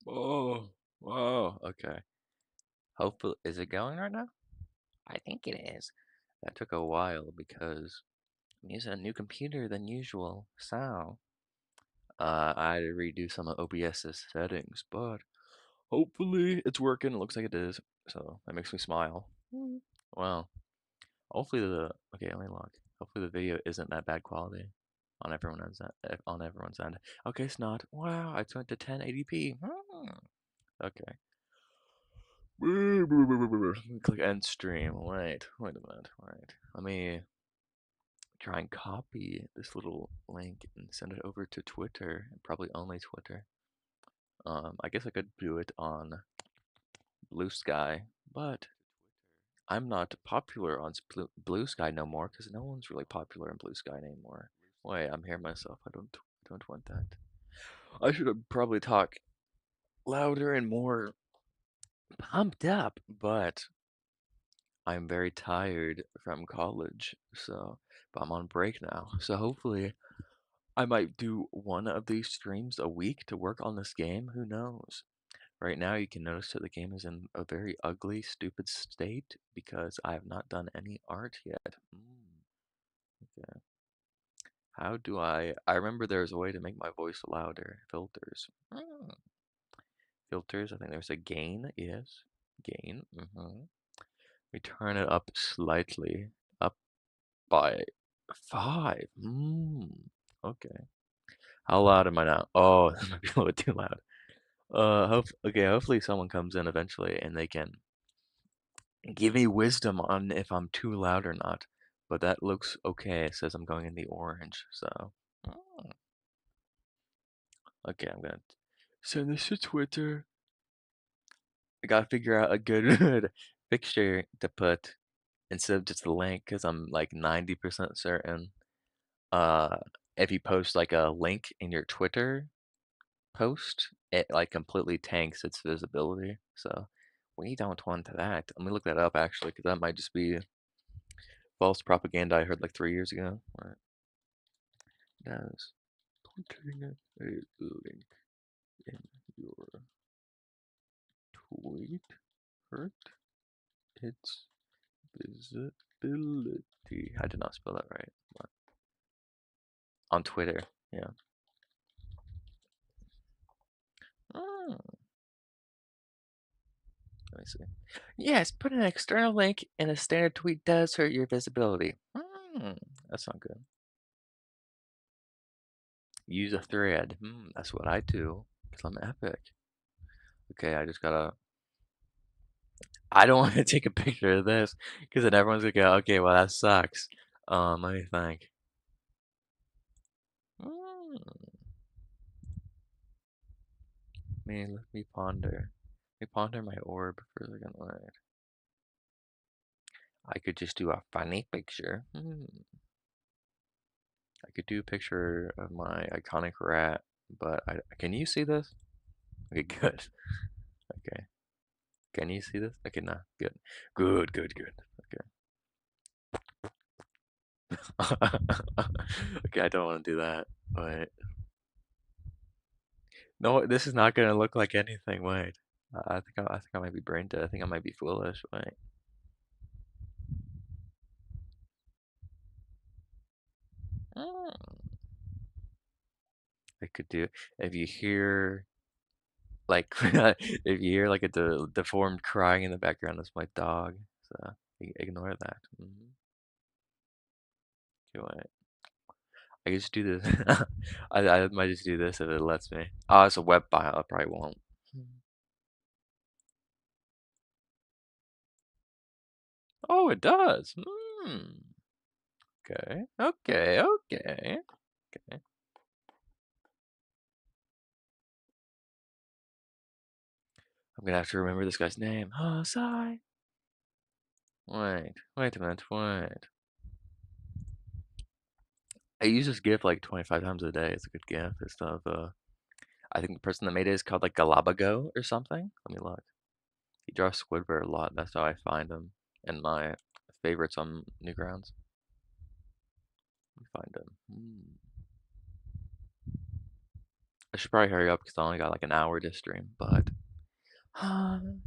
Oh, wow. Okay. Hopefully, is it going right now? I think it is. That took a while because I'm using a new computer than usual. So, I had to redo some of OBS's settings, but hopefully it's working. It looks like it is. So that makes me smile. Wow. Hopefully okay, let me look. Hopefully the video isn't that bad quality on everyone's end. Okay, it's not. Wow, I went to 1080p. Okay. Let me click end stream. Wait a minute. Wait. Let me try and copy this little link and send it over to Twitter, and probably only Twitter. I guess I could do it on Blue Sky, but I'm not popular on Blue Sky no more because no one's really popular in Blue Sky anymore. Wait, I'm hearing myself. I don't want that. I should have probably talk louder and more pumped up, but I'm very tired from college, but I'm on break now. So hopefully I might do one of these streams a week to work on this game. Who knows? Right now, you can notice that the game is in a very ugly, stupid state because I have not done any art yet. Okay. How do I remember there's a way to make my voice louder. Filters. Filters, I think there's a gain. Yes. Gain. We turn it up slightly. Up by 5. Okay. How loud am I now? Oh, this might be a little bit too loud. Okay, hopefully someone comes in eventually and they can give me wisdom on if I'm too loud or not. But that looks okay. It says I'm going in the orange, so. Okay, I'm gonna send this to Twitter. I gotta figure out a good picture to put instead of just the link, because I'm like 90% certain. Uh, if you post like a link in your Twitter post, it like completely tanks its visibility. So we don't want that. Let me look that up actually, because that might just be false propaganda I heard like 3 years ago. Right. Does putting a link in your tweet hurt its visibility? I did not spell that right. But on Twitter, yeah. Oh, let me see. Yes, put an external link in a standard tweet does hurt your visibility. That's not good. Use a thread. That's what I do because I'm epic. Okay, I don't want to take a picture of this because then everyone's gonna go, okay, well that sucks. Let me think. Mm, let me ponder. Let me ponder my orb for a second. Wait. I could just do a funny picture. I could do a picture of my iconic rat, but can you see this? Okay, good. Okay. Can you see this? Okay, no. Good. Good. Okay. Okay, I don't want to do that. Wait. No, this is not gonna look like anything. Wait. I think I might be brain dead. I think I might be foolish. Wait. Mm. I could do if you hear like if you hear like a deformed crying in the background, that's my dog. So ignore that. Okay, wait. I can just do this. I might just do this if it lets me. Oh, it's a web file. I probably won't. Oh, it does. Okay. I'm gonna have to remember this guy's name. Oh, sigh. Wait a minute. Wait. I use this GIF like 25 times a day. It's a good GIF. It's of I think the person that made it is called like Galabago or something. Let me look. He draws Squidward a lot. That's how I find him in my favorites on Newgrounds. Let me find him. should probably hurry up because I only got like an hour to stream, but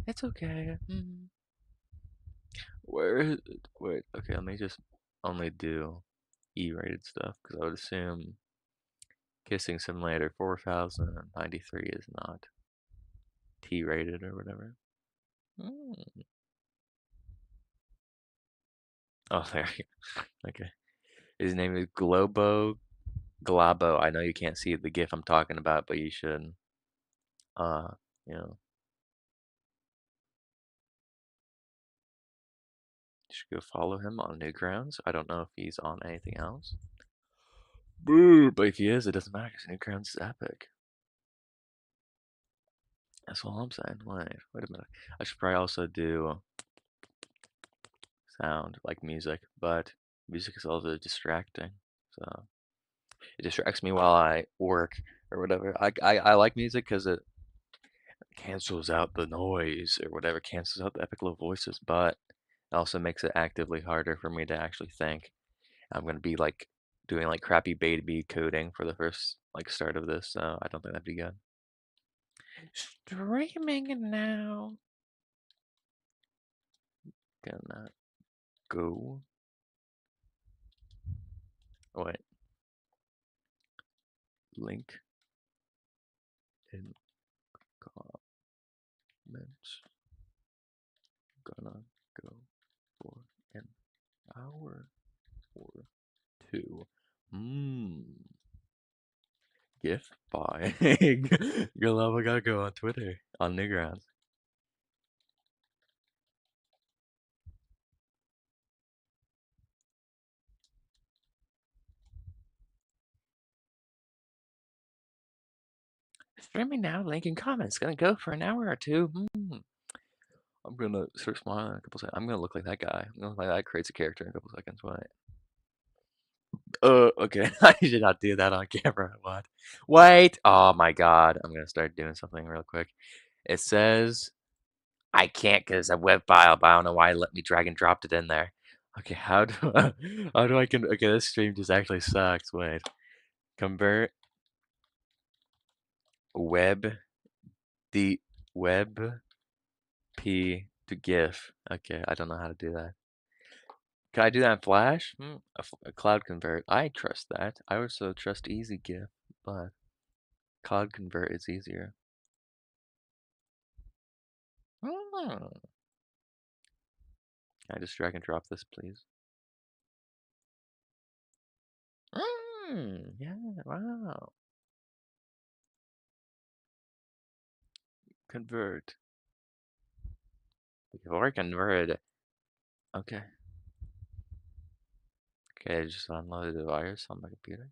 it's okay. Where is it? Wait, okay, let me just only do E-rated stuff because I would assume Kissing Simulator 4093 is not T-rated or whatever. Mm. Oh, there you go. Okay. His name is Glabo. I know you can't see the GIF I'm talking about, but you should. Uh, you know, you should go follow him on Newgrounds. I don't know if he's on anything else. But if he is, it doesn't matter because Newgrounds is epic. That's all I'm saying. Wait a minute. I should probably also do sound like music, but music is also distracting. So it distracts me while I work or whatever. I like music because it cancels out the noise or whatever, cancels out the epic low voices, but it also makes it actively harder for me to actually think. I'm gonna be like doing like crappy beta beat coding for the first like start of this, so I don't think that'd be good. Streaming now. Gonna go. Oh, wait. Link in comments. Gonna go for an hour or two. Mmm. GIF by Galava gotta go on Twitter on Newgrounds. Streaming now, link in comments. Gonna go for an hour or two. I'm gonna start smiling in a couple seconds. I'm gonna look like that guy. I'm gonna look like that creates a character in a couple seconds. Wait. Okay. I should not do that on camera. What? Wait. Oh my god. I'm gonna start doing something real quick. It says I can't because a web file, but I don't know why it let me drag and dropped it in there. Okay, how do I okay, this stream just actually sucks. Wait. Convert web the web p to GIF. Okay, I don't know how to do that. Can I do that in Flash? A cloud convert. I trust that. I also trust easy GIF, but cloud convert is easier. Can I just drag and drop this, please? Yeah, wow. Convert. We've already converted. Okay. Okay, I just unloaded the virus on my computer.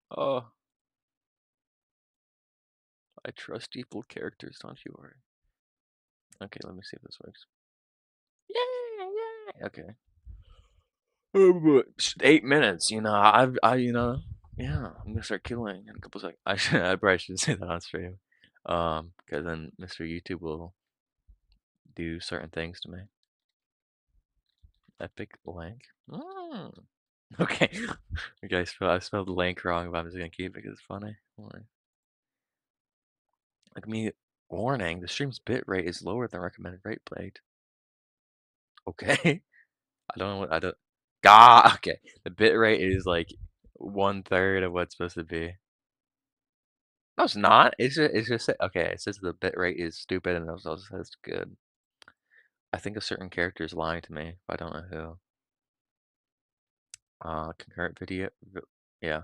Oh, I trust evil characters, don't you worry. Okay, let me see if this works. Yay! Okay. 8 minutes, yeah, I'm gonna start killing in a couple seconds. I probably shouldn't say that on stream. Because then Mr. YouTube will do certain things to me. Epic link. Okay. Okay, I spelled link wrong, but I'm just gonna keep it because it's funny. Like me, warning, the stream's bitrate is lower than recommended rate played. Okay. I don't know what I don't. God, okay. The bitrate is like 1/3 of what's supposed to be. No, it's not. It's just okay. It says the bitrate is stupid, and it also says good. I think a certain character is lying to me, but I don't know who. Concurrent video. Yeah.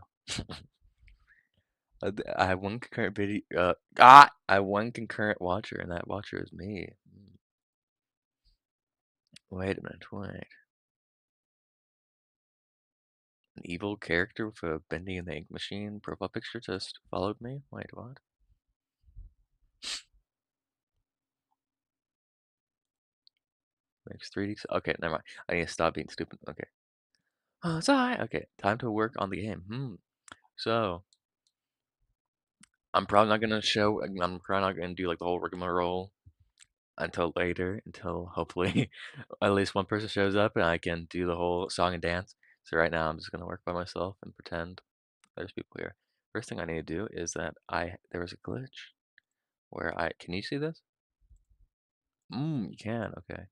I have one concurrent video. I have one concurrent watcher, and that watcher is me. Wait a minute. Wait. An evil character with a bending in the ink machine profile picture just followed me. Wait, what? Makes 3D. Okay, never mind. I need to stop being stupid. Okay. Oh, it's alright. Okay, time to work on the game. So, I'm probably not gonna show. I'm probably not gonna do like the whole rigmarole until later, until hopefully at least one person shows up and I can do the whole song and dance. So right now I'm just gonna work by myself and pretend there's people here. First thing I need to do is that there was a glitch where can you see this? You can, okay.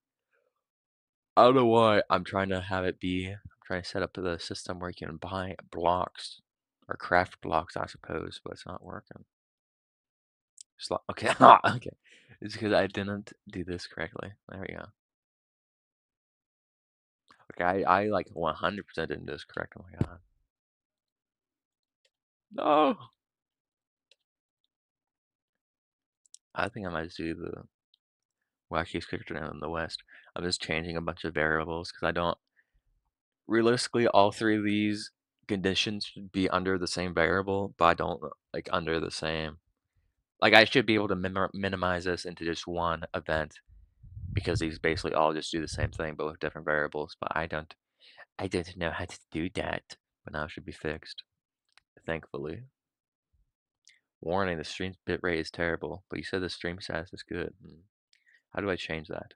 I don't know why I'm trying to have it be, I'm trying to set up the system where you can buy blocks or craft blocks, I suppose, but it's not working. Okay, okay. It's because I didn't do this correctly. There we go. Okay, I like 100% didn't do this correct. Oh my God. No! I think I might just do the wackiest character now in the West. I'm just changing a bunch of variables because I don't, realistically, all three of these conditions should be under the same variable, but I don't like under the same. Like I should be able to minimize this into just one event because these basically all just do the same thing but with different variables. But I didn't know how to do that. But now it should be fixed, thankfully. Warning: the stream's bitrate is terrible, but you said the stream status is good. How do I change that?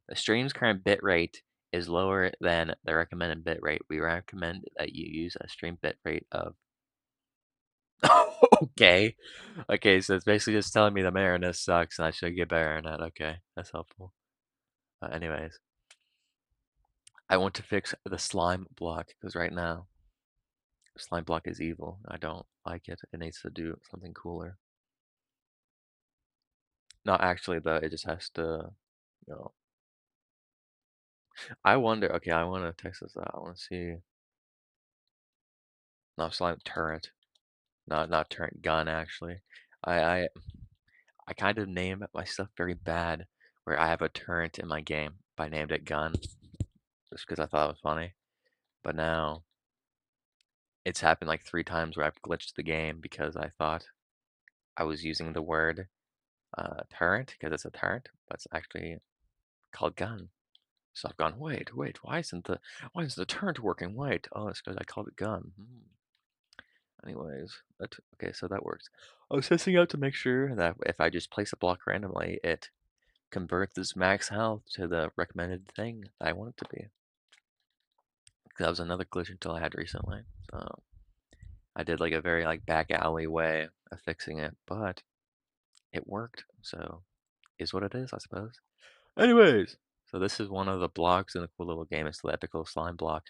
The stream's current bitrate is lower than the recommended bitrate. We recommend that you use a stream bitrate of. Okay. Okay, so it's basically just telling me the Marinus sucks and I should get better at it. Okay, that's helpful. Anyways, I want to fix the slime block because right now, slime block is evil. I don't like it. It needs to do something cooler. Not actually, though. It just has to, you know. I wonder. Okay, I want to test this out. I want to see. No, slime turret. Not turret gun. Actually, I I I kind of name my stuff very bad. Where I have a turret in my game, but I named it gun just because I thought it was funny. But now it's happened like 3 times where I've glitched the game because I thought I was using the word turret because it's a turret, but it's actually called gun. So I've gone, wait, why isn't the turret working? Wait, oh, it's because I called it gun. Anyways, okay, so that works. I was testing out to make sure that if I just place a block randomly, it converts this max health to the recommended thing that I want it to be. That was another glitch until I had recently. So I did like a very like back alley way of fixing it, but it worked. So is what it is, I suppose. Anyways, so this is one of the blocks in the cool little game. It's the epical slime block.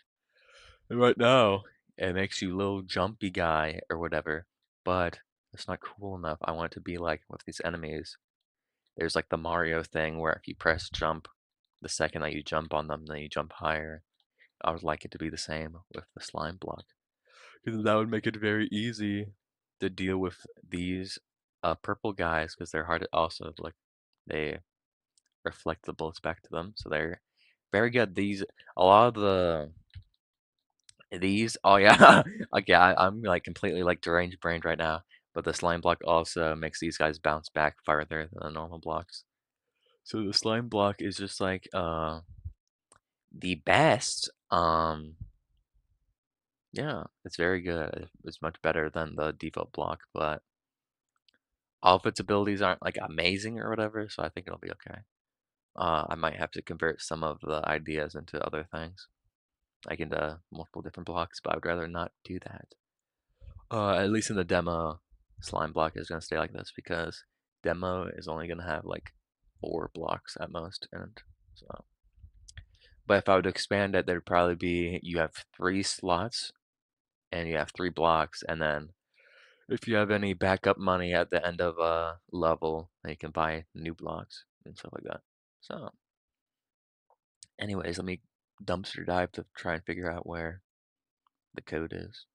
And right now, it makes you little jumpy guy or whatever, but it's not cool enough. I want it to be like with these enemies. There's like the Mario thing where if you press jump, the second that you jump on them, then you jump higher. I would like it to be the same with the slime block. Because that would make it very easy to deal with these purple guys because they're hard to also like they reflect the bullets back to them, so they're very good. A lot of these, oh yeah, okay, I'm like completely like deranged brained right now. But the slime block also makes these guys bounce back farther than the normal blocks. So the slime block is just like the best. Yeah, it's very good. It's much better than the default block, but all of its abilities aren't like amazing or whatever, so I think it'll be okay. I might have to convert some of the ideas into other things, like into multiple different blocks, but I would rather not do that. At least in the demo, slime block is gonna stay like this because demo is only gonna have like 4 blocks at most, and so. But if I would expand it, there'd probably be you have 3 slots and you have 3 blocks, and then if you have any backup money at the end of a level, then you can buy new blocks and stuff like that. So, anyways, let me dumpster dive to try and figure out where the code is.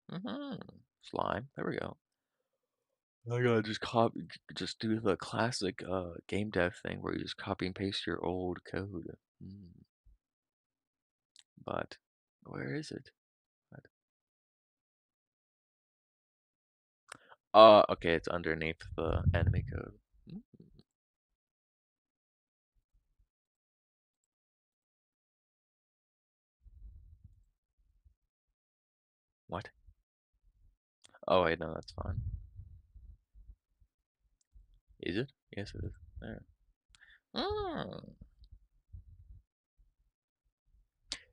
hmm Slime. There we go. I gotta just do the classic game dev thing where you just copy and paste your old code. But where is it? Okay, it's underneath the enemy code. Mm, What? Oh wait, no, that's fine. Is it? Yes, it is. There. Mm.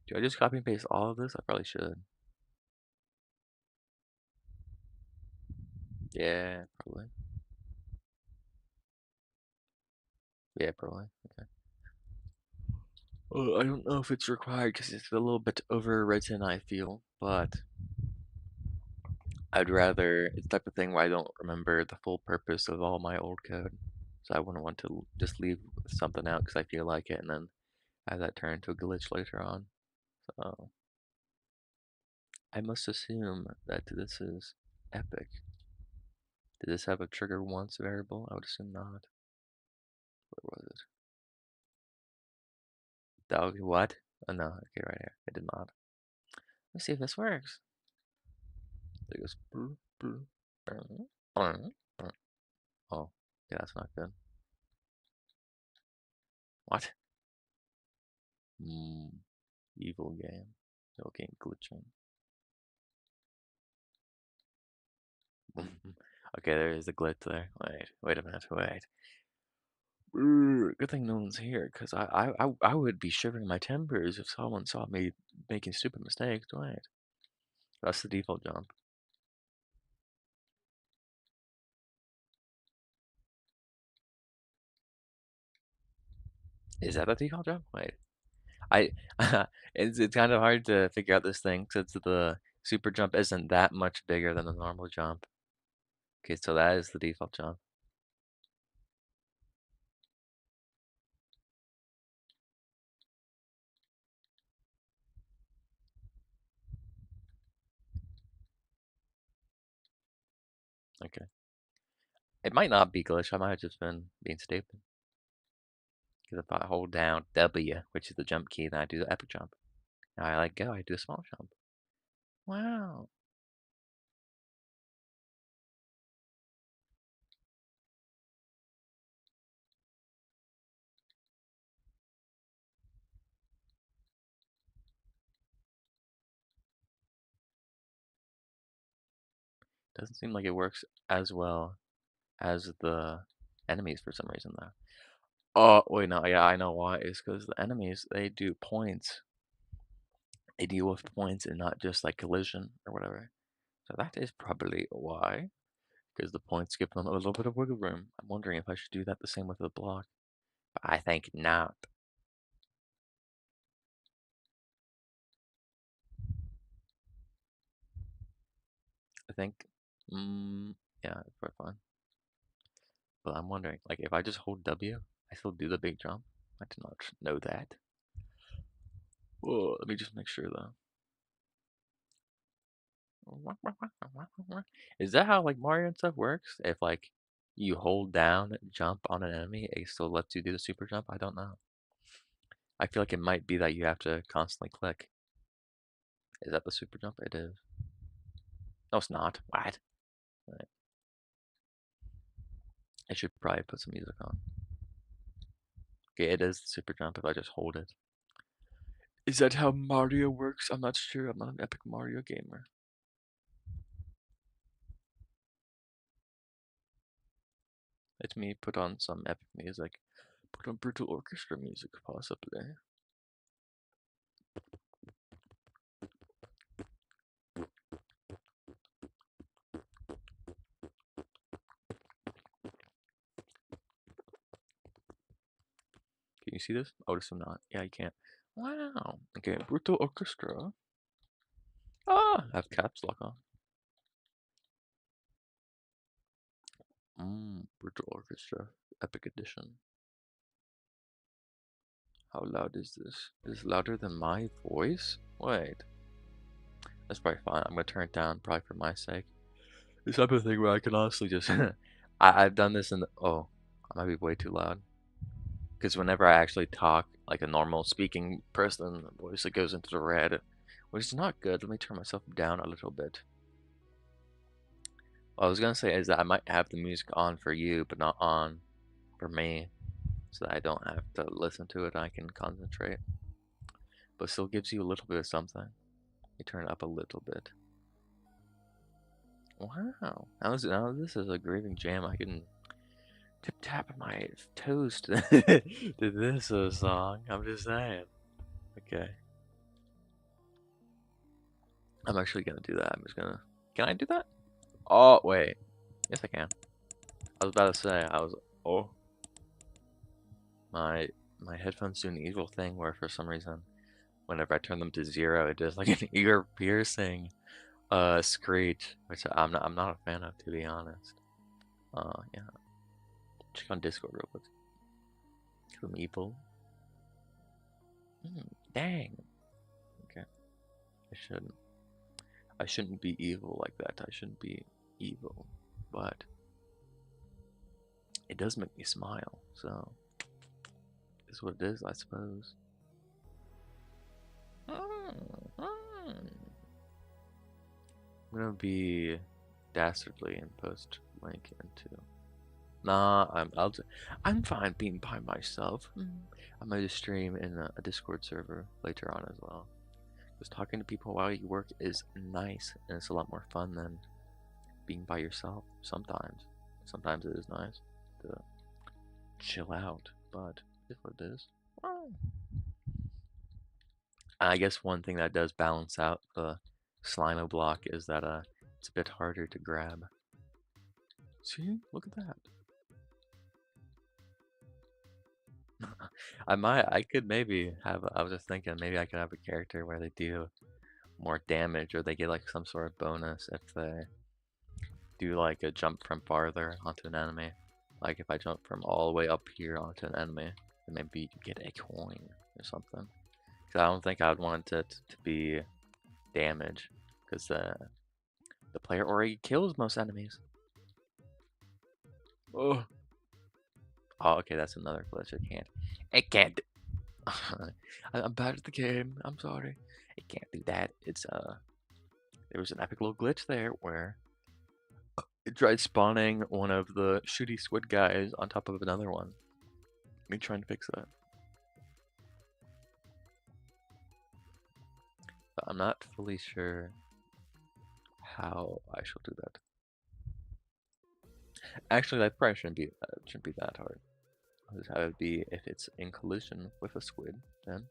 Do I just copy and paste all of this? I probably should. Yeah, probably. Yeah, probably. Okay. Well, I don't know if it's required because it's a little bit overwritten, I feel, but I'd rather it's the type of thing where I don't remember the full purpose of all my old code. So I wouldn't want to just leave something out because I feel like it and then have that turn into a glitch later on. So I must assume that this is epic. Did this have a trigger once variable? I would assume not. Where was it? Dog, what? Oh no, okay, right here. It did not. Let's see if this works. There goes. Oh, yeah, that's not good. What? Hmm. Evil game. No game glitching. Okay, there is a glitch there. Wait a minute, wait. Good thing no one's here, because I would be shivering my timbers if someone saw me making stupid mistakes. Wait. That's the default jump. Is that the default jump? Wait. I it's kind of hard to figure out this thing since the super jump isn't that much bigger than the normal jump. Okay, so that is the default jump. Okay. It might not be glitch. I might have just been being stupid. Because if I hold down W, which is the jump key, then I do the epic jump. Now I let go, I do a small jump. Wow. Doesn't seem like it works as well as the enemies for some reason though. Oh, wait, no, yeah, I know why. It's because the enemies, they do points. They deal with points and not just like collision or whatever. So that is probably why. Because the points give them a little bit of wiggle room. I'm wondering if I should do that the same with the block. But I think not. I think, yeah, it's quite fun. But I'm wondering, like, if I just hold W, I still do the big jump. I did not know that. Whoa, let me just make sure though. Is that how like Mario and stuff works? If like you hold down jump on an enemy, it still lets you do the super jump? I don't know. I feel like it might be that you have to constantly click. Is that the super jump? It is. No, it's not. What? Right. I should probably put some music on. Okay, it is the super jump if I just hold it. Is that how Mario works? I'm not sure. I'm not an epic Mario gamer. Let me put on some epic music. Put on brutal orchestra music possibly. Can you see this? Oh, this is not. Yeah, you can't. Wow. Okay, brutal orchestra. Ah, I have caps lock on. Brutal orchestra. Epic edition. How loud is this? Is it louder than my voice? Wait. That's probably fine. I'm gonna turn it down, probably for my sake. This type of thing where I can honestly just I've done this in the oh, I might be way too loud. Because whenever I actually talk like a normal speaking person, the voice it goes into the red, which is not good. Let me turn myself down a little bit. What I was gonna say is that I might have the music on for you, but not on for me, so that I don't have to listen to it. I can concentrate, but still gives you a little bit of something. You turn it up a little bit. Wow, now this is a grieving jam. I can Tip tapping my toes to, to this song. I'm just saying. Okay. I'm actually gonna do that. I'm just gonna. Can I do that? Oh wait. Yes, I can. I was about to say. Oh. My headphones do an evil thing where for some reason, whenever I turn them to 0, it does like an ear piercing screech, which I'm not a fan of, to be honest. Yeah. Check on Discord real quick. Some evil. Dang. Okay. I shouldn't be evil like that. I shouldn't be evil, but it does make me smile. So, it's what it is, I suppose. I'm gonna be dastardly and post link into. Nah, I'm fine being by myself. I'm gonna stream in a Discord server later on as well. Because talking to people while you work is nice, and it's a lot more fun than being by yourself sometimes. Sometimes it is nice to chill out, but it's what it is. I guess one thing that does balance out the Slimo block is that it's a bit harder to grab. See? Look at that. I could maybe have, I was just thinking, maybe I could have a character where they do more damage, or they get like some sort of bonus if they do like a jump from farther onto an enemy. Like if I jump from all the way up here onto an enemy, then maybe you get a coin or something. Because I don't think I would want it to be damage, because the player already kills most enemies. Oh. Oh, okay, that's another glitch. It can't. I'm bad at the game. I'm sorry. It can't do that. There was an epic little glitch there where it tried spawning one of the shooty squid guys on top of another one. Me trying to fix that. But I'm not fully sure how I shall do that. Actually, that probably shouldn't be that hard. Because how it would be if it's in collision with a squid, then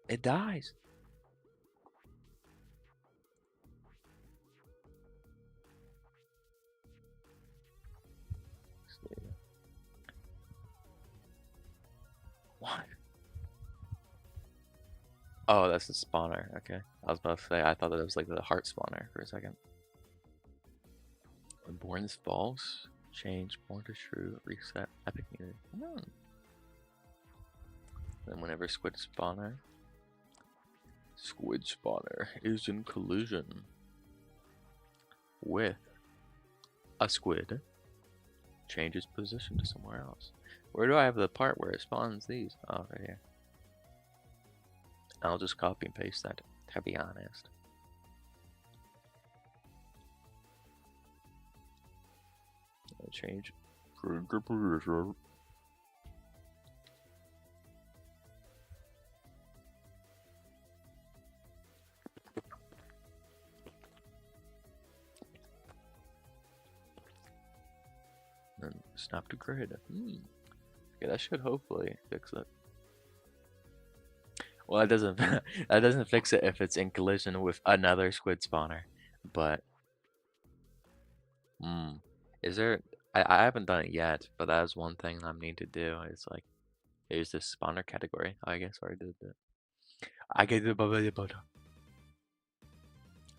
it dies. Let's see. What? Oh, that's the spawner. Okay, I was about to say I thought that it was like the heart spawner for a second. When born is false, change born to true, reset epic music. Then whenever squid spawner is in collision with a squid, changes position to somewhere else. Where do I have the part where it spawns these? Oh, right here. I'll just copy and paste that, to be honest. I'll change position. And snap to grid. Okay, that should hopefully fix it. Well, that doesn't that doesn't fix it if it's in collision with another squid spawner. But is there? I haven't done it yet, but that is one thing I need to do. It's like here's this spawner category. I guess I did that. I get the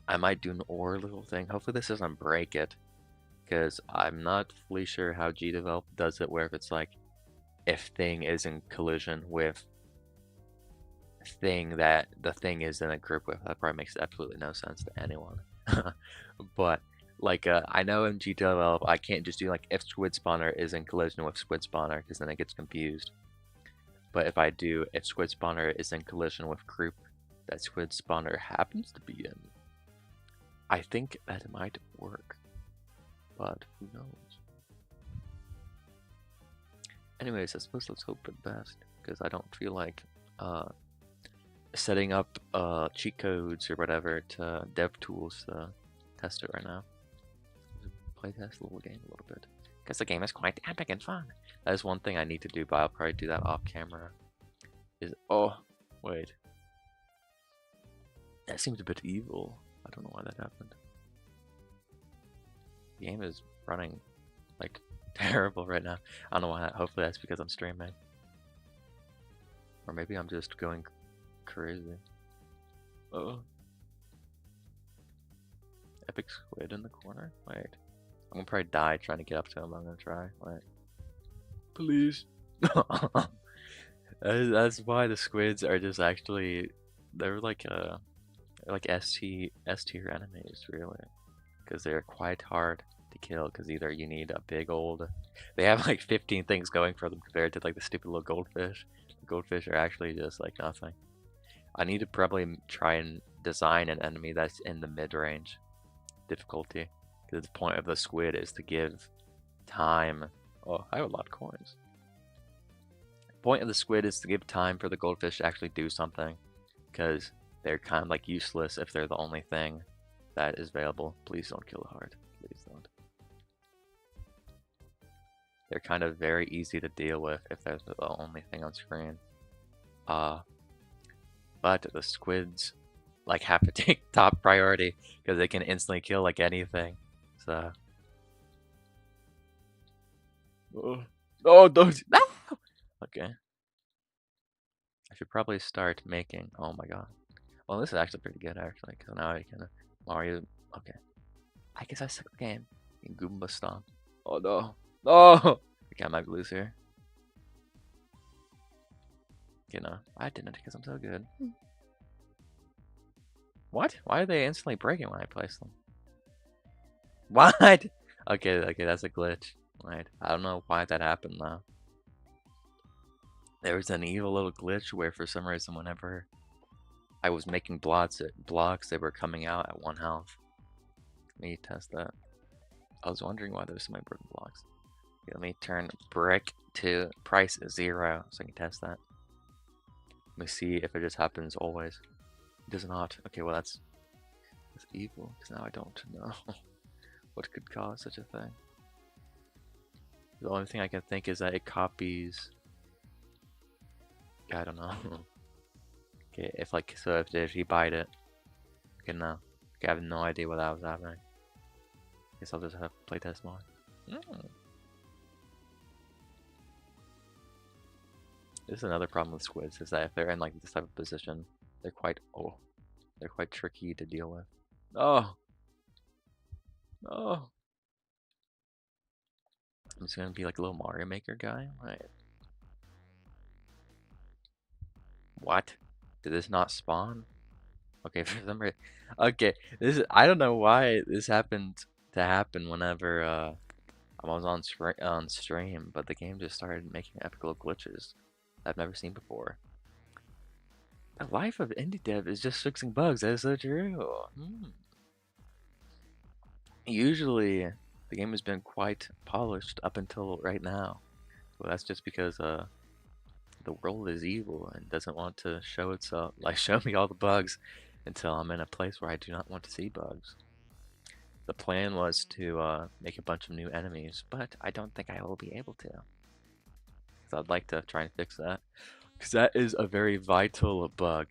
I might do an or little thing. Hopefully this doesn't break it, because I'm not fully sure how Gdevelop does it. Where if it's like if thing is in collision with thing that the thing is in a group with, that probably makes absolutely no sense to anyone. But like I know in Gdevelop I can't just do like if squid spawner is in collision with squid spawner, because then it gets confused. But if I do if squid spawner is in collision with group that squid spawner happens to be in, I think that might work, but who knows. Anyways, I suppose let's hope for the best, because I don't feel like setting up cheat codes or whatever to dev tools to test it right now. Play test a little game a little bit, because the game is quite epic and fun. That is one thing I need to do, but I'll probably do that off camera. Oh, wait. That seems a bit evil. I don't know why that happened. The game is running like terrible right now. I don't know why. Hopefully that's because I'm streaming. Or maybe I'm just going crazy. Oh. Epic squid in the corner? Wait. I'm gonna probably die trying to get up to him. I'm gonna try. Wait. Please. That's why the squids are just actually, they're like S tier enemies, really, because they're quite hard to kill. Because either you need a big old, they have like 15 things going for them compared to like the stupid little goldfish. The goldfish are actually just like nothing. I need to probably try and design an enemy that's in the mid-range difficulty, because the point of the squid is to give time. Oh, I have a lot of coins. The point of the squid is to give time for the goldfish to actually do something, because they're kind of like useless if they're the only thing that is available. Please don't kill the heart. Please don't. They're kind of very easy to deal with if they're the only thing on screen. But the squids like have to take top priority because they can instantly kill like anything. So. Oh, don't. No! Okay. I should probably start making. Oh my god. Well, this is actually pretty good, actually, because now I can Mario. Okay. I guess I suck the game. In Goomba Stomp. Oh no. No! Okay, I might lose here. You know, I didn't because I'm so good. What? Why are they instantly breaking when I place them? What? Okay, that's a glitch. Right. I don't know why that happened though. There was an evil little glitch where for some reason whenever I was making blocks, they were coming out at 1 health. Let me test that. I was wondering why there was so many broken blocks. Okay, let me turn brick to price 0 so I can test that. Let me see if it just happens always. It does not. Okay, well that's evil, because now I don't know what could cause such a thing. The only thing I can think is that it copies. I don't know. Okay, if like, so if he bite it, okay, no. Okay, I have no idea what that was happening. Guess I'll just have to playtest more. This is another problem with squids, is that if they're in like this type of position, they're quite tricky to deal with. Oh, oh. I'm just gonna be like a little Mario Maker guy, right? What? Did this not spawn? Okay, for some reason. Okay, I don't know why this happened to happen whenever I was on stream, but the game just started making epic little glitches I've never seen before. The life of indie dev is just fixing bugs. That is so true. Usually, the game has been quite polished up until right now. Well, that's just because the world is evil and doesn't want to show itself, like show me all the bugs until I'm in a place where I do not want to see bugs. The plan was to make a bunch of new enemies, but I don't think I will be able to. So I'd like to try and fix that, because that is a very vital bug.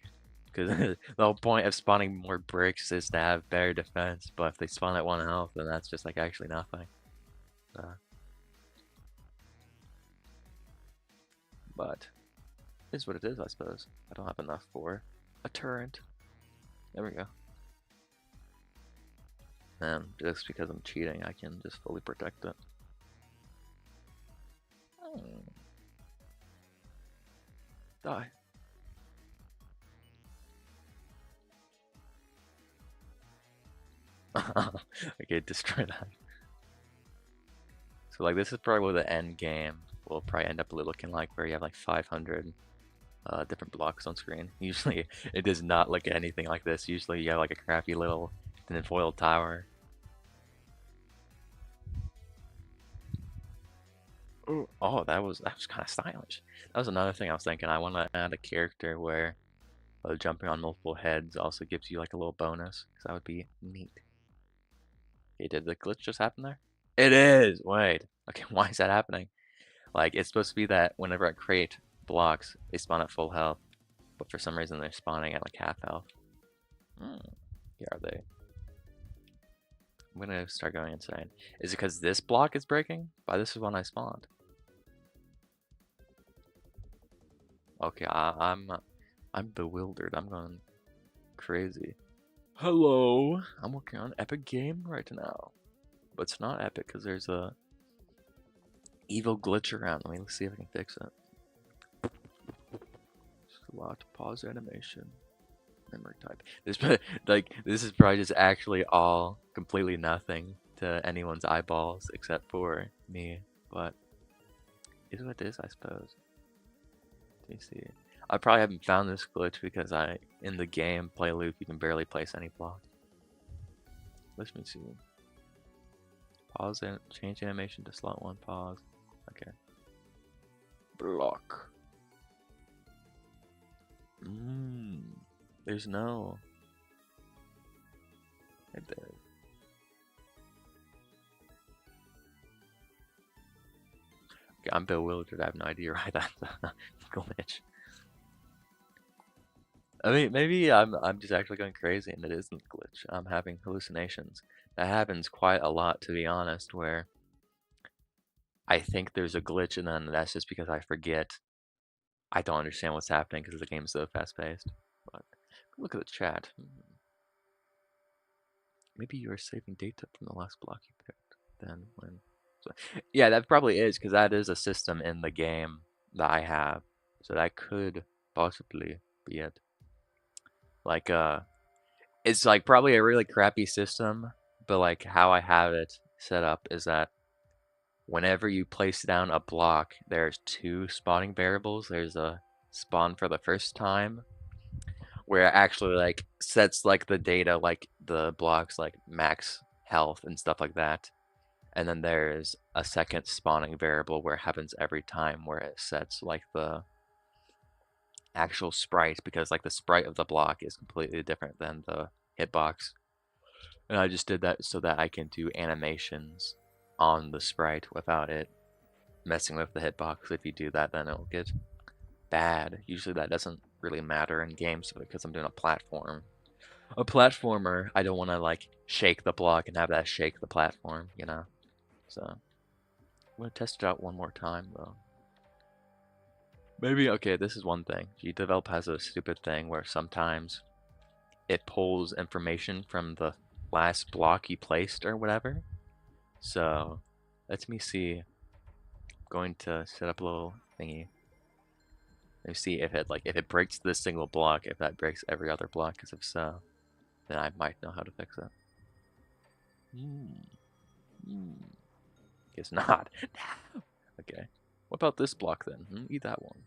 Because the whole point of spawning more bricks is to have better defense, but if they spawn at 1 health, then that's just like actually nothing. But it is what it is, I suppose. I don't have enough for a turret. There we go. And just because I'm cheating, I can just fully protect it. Die. Okay, destroy that. So like this is probably what the end game will probably end up looking like, where you have like 500 different blocks on screen. Usually it does not look anything like this. Usually you have like a crappy little tinfoil tower. Ooh, oh, that was kind of stylish. That was another thing I was thinking. I want to add a character where jumping on multiple heads also gives you like a little bonus, because that would be neat. Okay, did the glitch just happen there? It is. Wait. Okay, why is that happening? Like, it's supposed to be that whenever I create blocks, they spawn at full health, but for some reason they're spawning at like half health. Hmm. Yeah, are they? I'm gonna start going insane. Is it because this block is breaking? Why, this is when I spawned. Okay, I'm bewildered. I'm going crazy. Hello. I'm working on epic game right now, but it's not epic because there's a evil glitch around. Let me see if I can fix it. Slot pause animation. Memory type. This like this is probably just actually all completely nothing to anyone's eyeballs except for me, but is what it is, I suppose. Let me see. I probably haven't found this glitch because in the game play loop you can barely place any block. Let me see. Pause and change animation to slot 1 pause. Okay. Block. There's no. Right there. Okay, I'm bewildered. I have no idea why that's a glitch. I mean, maybe I'm just actually going crazy and it isn't a glitch. I'm having hallucinations. That happens quite a lot, to be honest, where I think there's a glitch and then that's just because I forget. I don't understand what's happening because the game's so fast-paced. But look at the chat. Maybe you are saving data from the last block you picked. Then when... So, yeah, that probably is because that is a system in the game that I have. So that could possibly be it. Like, it's like probably a really crappy system, but like how I have it set up is that whenever you place down a block, there's 2 spawning variables. There's a spawn for the first time, where it actually like sets like the data, like the blocks like max health and stuff like that. And then there's a second spawning variable where it happens every time, where it sets like the actual sprite, because like the sprite of the block is completely different than the hitbox. And I just did that so that I can do animations on the sprite without it messing with the hitbox. If you do that, then it'll get bad. Usually that doesn't really matter in games because I'm doing a platform. A platformer, I don't want to like shake the block and have that shake the platform, you know? So, I'm going to test it out one more time though. Maybe, okay, this is one thing. Gamedev has a stupid thing where sometimes it pulls information from the last block you placed or whatever. So, let me see. I'm going to set up a little thingy. Let me see if it breaks this single block, if that breaks every other block, because if so, then I might know how to fix it. Guess not. Okay. What about this block then? Eat that one.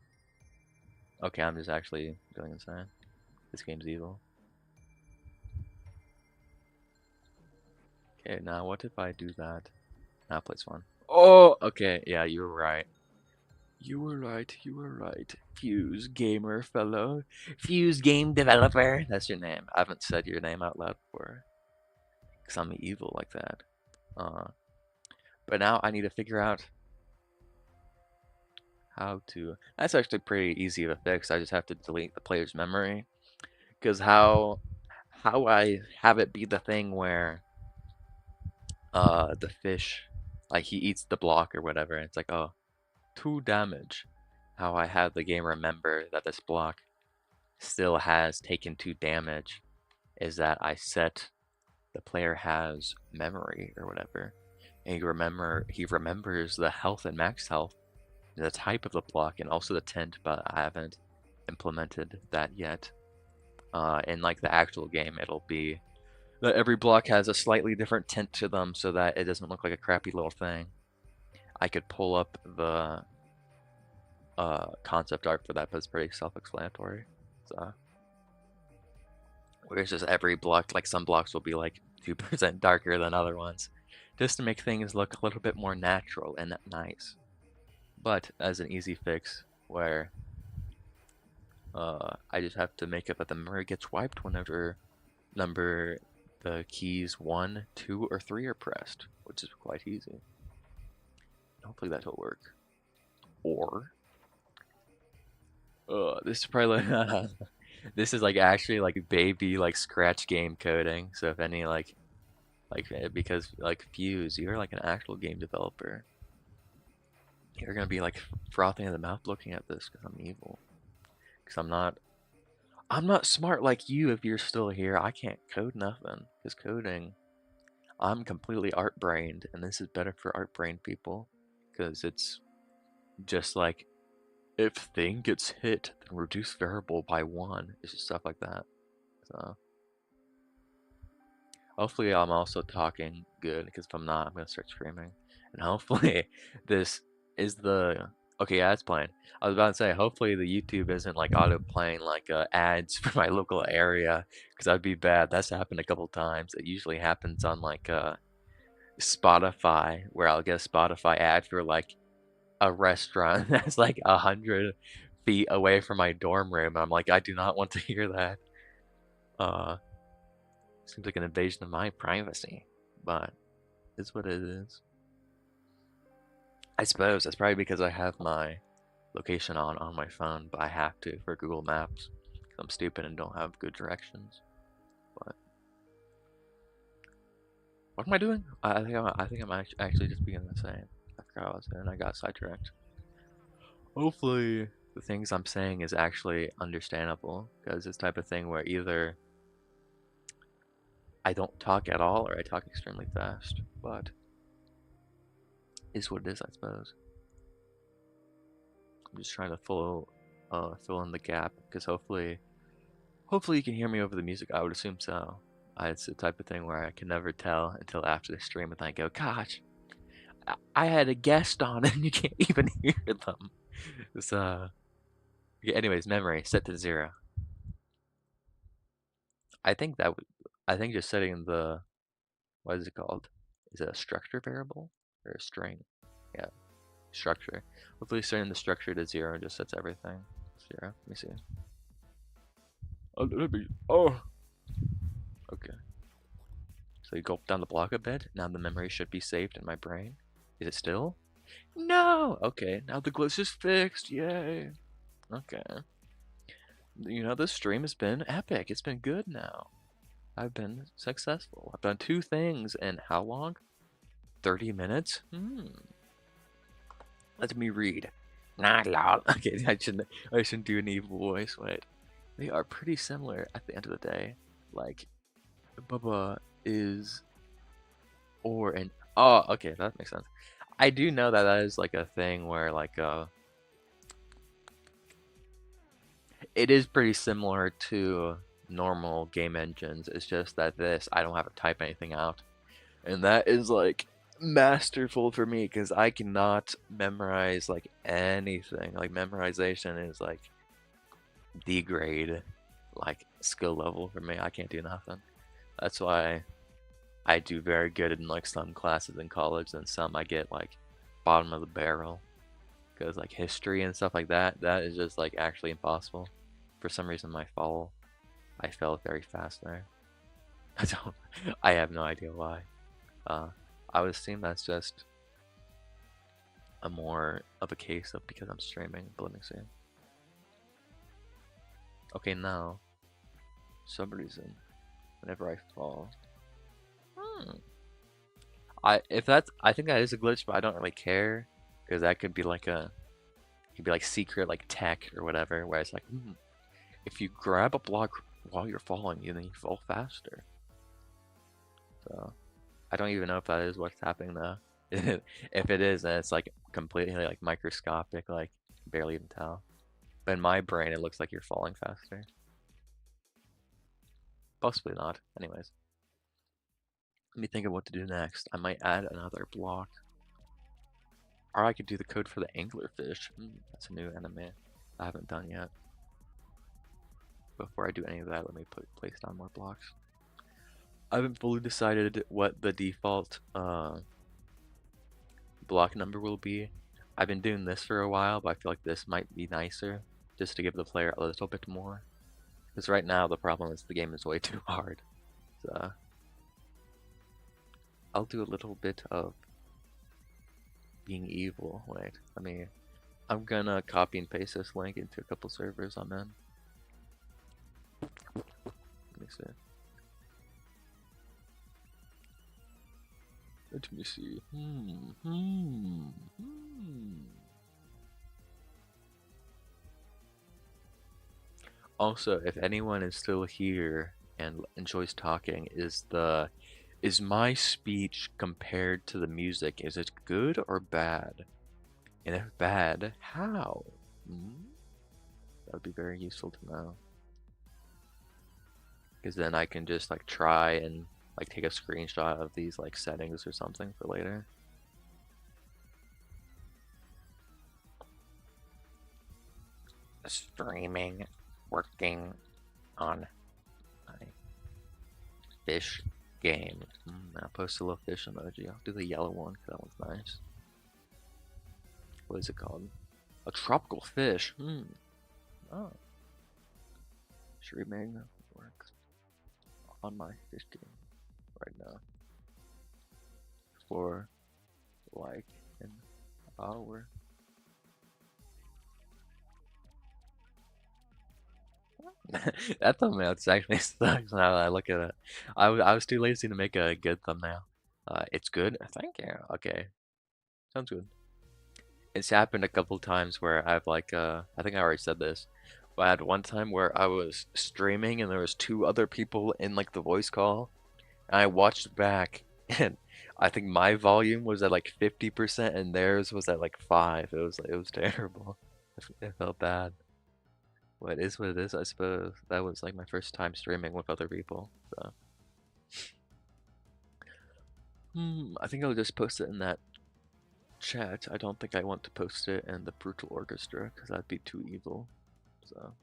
Okay, I'm just actually going insane. This game's evil. Okay, now what if I do that? Now place 1. Oh, okay, yeah, you were right. You were right, you were right. Fuse gamer fellow. Fuse game developer. That's your name. I haven't said your name out loud before. Because I'm evil like that. But now I need to figure out how to... That's actually pretty easy to fix. I just have to delete the player's memory. Because how I have it be the thing where the fish, like he eats the block or whatever, and it's like, oh, 2 damage. How I have the game remember that this block still has taken 2 damage is that I set the player has memory or whatever, and he remembers the health and max health, the type of the block, and also the tint, but I haven't implemented that yet. In like the actual game, it'll be that every block has a slightly different tint to them so that it doesn't look like a crappy little thing. I could pull up the concept art for that, but it's pretty self-explanatory. So, where it's just every block, like some blocks will be like 2% darker than other ones, just to make things look a little bit more natural and nice. But as an easy fix, where I just have to make it that the memory gets wiped whenever the keys 1, 2, or 3 are pressed, which is quite easy. Hopefully that'll work. Or, this is probably this is like actually like baby like scratch game coding. So if any because like Fuse, you're like an actual game developer. You're gonna be like frothing in the mouth looking at this because I'm evil. Because I'm not smart like you. If you're still here, I can't code nothing. Because coding, I'm completely art brained, and this is better for art brained people. Because it's just like if thing gets hit, then reduce variable by 1. It's just stuff like that. So hopefully I'm also talking good, because if I'm not, I'm gonna start screaming. And hopefully this is the okay. Yeah, it's playing. I was about to say, hopefully the YouTube isn't like auto playing like ads for my local area, because that'd be bad. That's happened a couple times. It usually happens on like Spotify, where I'll get a Spotify ad for like a restaurant that's like 100 feet away from my dorm room. I'm like, I do not want to hear that. Uh, Seems like an invasion of my privacy, but it's what it is. I suppose that's probably because I have my location on my phone, but I have to for Google Maps. 'Cause I'm stupid and don't have good directions. But what am I doing? I think I'm actually just being the same. I forgot what I was doing. I got sidetracked. Hopefully, the things I'm saying is actually understandable, because it's type of thing where either I don't talk at all or I talk extremely fast, but is what it is, I suppose. I'm just trying to fill in the gap, because hopefully you can hear me over the music. I would assume so. It's the type of thing where I can never tell until after the stream, and I go, gosh, I had a guest on and you can't even hear them. It's yeah, anyways, memory set to 0. I think that would I think just setting the what is it called? Is it a structure variable or a string? Yeah, structure. Hopefully setting the structure to 0 just sets everything 0. Let me see. Oh, okay. So you go down the block a bit. Now the memory should be saved in my brain. Is it still? No! Okay, now the glitch is fixed. Yay. Okay. You know, this stream has been epic. It's been good now. I've been successful. I've done 2 things in how long? 30 minutes? Let me read. Nah, lol. Okay, I shouldn't do an evil voice. Wait. They are pretty similar at the end of the day. Like, Bubba is or an oh, okay, that makes sense. I do know that that is like a thing where like it is pretty similar to normal game engines. It's just that this I don't have to type anything out. And that is like masterful for me, because I cannot memorize like anything. Like memorization is like degrade like skill level for me. I can't do nothing. That's why I do very good in like some classes in college, and some I get like bottom of the barrel, because like history and stuff like that, that is just like actually impossible. For some reason I fell very fast there. I have no idea why. I would assume that's just a more of a case of because I'm streaming, but let me see. Okay, now, some reason, whenever I fall, I think that is a glitch, but I don't really care, because that could be like secret like tech or whatever, where it's like, if you grab a block while you're falling, then you fall faster. So I don't even know if that is what's happening though. If it is, then it's like completely like microscopic, like barely even tell. But in my brain, it looks like you're falling faster. Possibly not. Anyways, let me think of what to do next. I might add another block. Or I could do the code for the anglerfish. That's a new anime I haven't done yet. Before I do any of that, let me place down more blocks. I haven't fully decided what the default block number will be. I've been doing this for a while, but I feel like this might be nicer, just to give the player a little bit more. Because right now the problem is the game is way too hard. So I'll do a little bit of being evil. Wait, I'm gonna copy and paste this link into a couple servers I'm in. Let me see. Let me see. Also, if anyone is still here and enjoys talking, is my speech compared to the music, is it good or bad? And if bad, how? That would be very useful to know. Because then I can just like try and like take a screenshot of these like settings or something for later. Streaming, working on my fish game. I'll post a little fish emoji. I'll do the yellow one because that one's nice. What is it called? A tropical fish. Oh. Should remain work on my fish game right now for like an hour. That thumbnail actually sucks now that I look at it. I was too lazy to make a good thumbnail. It's good? Thank you. Okay. Sounds good. It's happened a couple times where I've like, I think I already said this, but I had one time where I was streaming and there was 2 other people in like the voice call, and I watched back and I think my volume was at like 50% and theirs was at like 5. It was terrible. It felt bad. What is what it is, I suppose. That was like my first time streaming with other people, so. I think I'll just post it in that chat. I don't think I want to post it in the Brutal Orchestra, because that'd be too evil, so.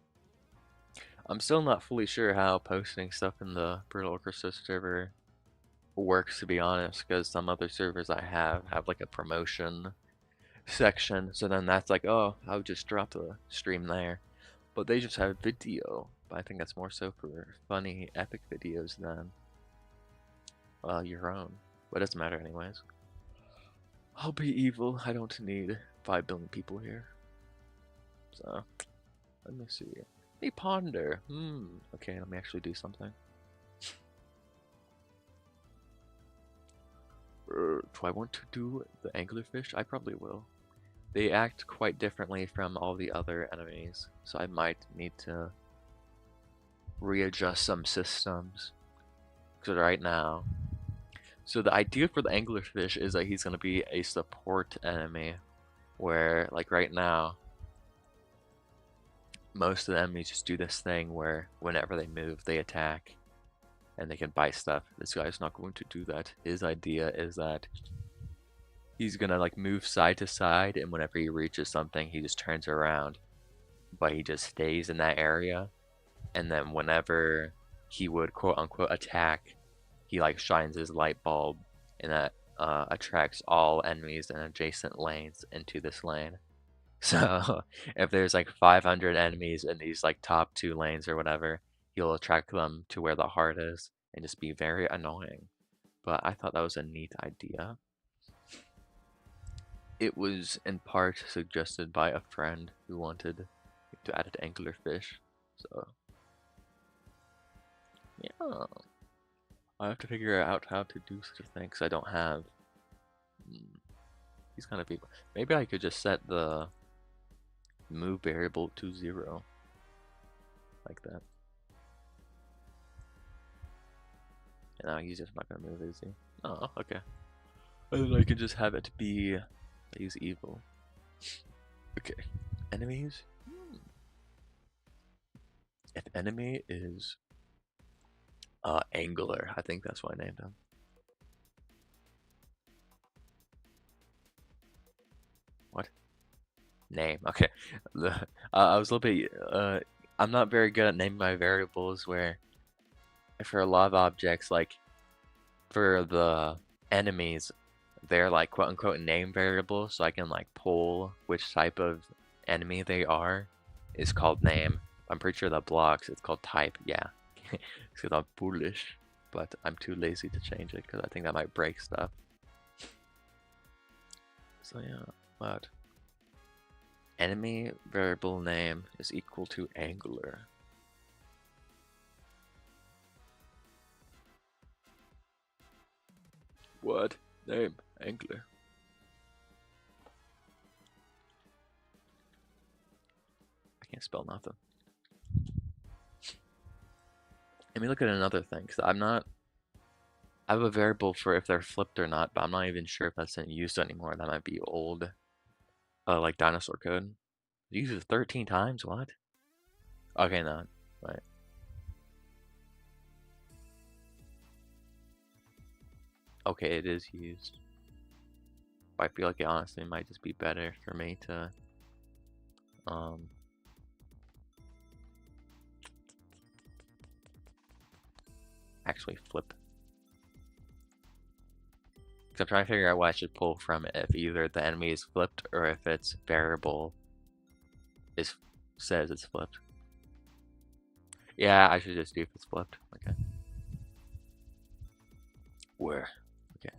I'm still not fully sure how posting stuff in the Brutal Orchestra server works, to be honest, because some other servers I have like a promotion section, so then that's like, oh, I'll just drop the stream there. But they just have video. But I think that's more so for funny, epic videos than your own. But it doesn't matter anyways. I'll be evil. I don't need 5 billion people here. So, let me see. Let me ponder. Okay, let me actually do something. Do I want to do the anglerfish? I probably will. They act quite differently from all the other enemies, so I might need to readjust some systems. Because right now, so the idea for the anglerfish is that he's going to be a support enemy, where like right now, most of the enemies just do this thing where whenever they move, they attack, and they can bite stuff. This guy's not going to do that. His idea is that he's gonna like move side to side, and whenever he reaches something, he just turns around. But he just stays in that area, and then whenever he would quote unquote attack, he like shines his light bulb, and that attracts all enemies in adjacent lanes into this lane. So if there's like 500 enemies in these like top 2 lanes or whatever, he'll attract them to where the heart is and just be very annoying. But I thought that was a neat idea. It was in part suggested by a friend who wanted to add it to anglerfish, so yeah. I have to figure out how to do such a thing, because I don't have these kind of people. Maybe I could just set the move variable to 0, like that. And now he's just not gonna move, is he? Oh, okay. And then I could just have it be, I use evil. Okay, enemies? If enemy is angler, I think that's what I named him. What? Name, okay. I was a little bit, I'm not very good at naming my variables, where for a lot of objects, like for the enemies, they're like quote unquote name variables, so I can like pull which type of enemy they are is called name. I'm pretty sure the blocks it's called type, yeah. It's called bullish. but I'm too lazy to change it because I think that might break stuff. So yeah, but enemy variable name is equal to angler. What? Name angler. I can't spell nothing. Let me look at another thing, because I have a variable for if they're flipped or not, but I'm not even sure if that's in use anymore. That might be old, like dinosaur code. Use it 13 times, what? Okay, no, right. Okay, it is used. I feel like it honestly might just be better for me to, actually flip. Because I'm trying to figure out what I should pull from it, if either the enemy is flipped or if its variable says it's flipped. Yeah, I should just do if it's flipped. Okay. Where? Okay.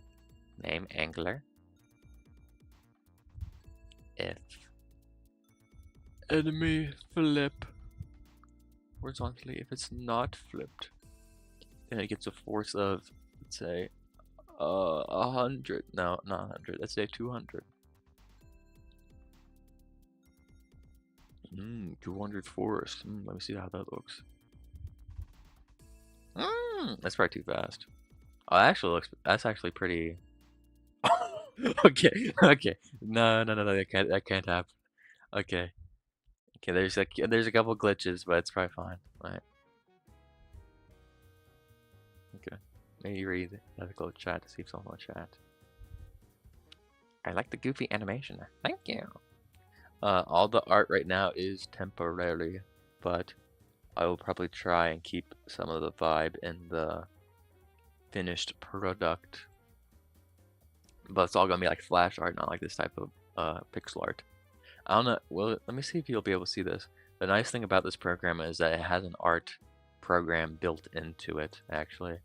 Name angler. If enemy flip horizontally, if it's not flipped, then it gets a force of, let's say, 100. No, not 100. Let's say 200. 200 force. Let me see how that looks. That's probably too fast. Oh, that actually looks. That's actually pretty. Okay, okay. No, that can't happen. Okay, okay. There's a couple glitches, but it's probably fine. Right. Okay. Maybe read the glitch chat to see if someone will chat. I like the goofy animation. Thank you. All the art right now is temporary, but I will probably try and keep some of the vibe in the finished product. But it's all gonna be like flash art, not like this type of pixel art. I don't know. Well, let me see if you'll be able to see this. The nice thing about this program is that it has an art program built into it, actually.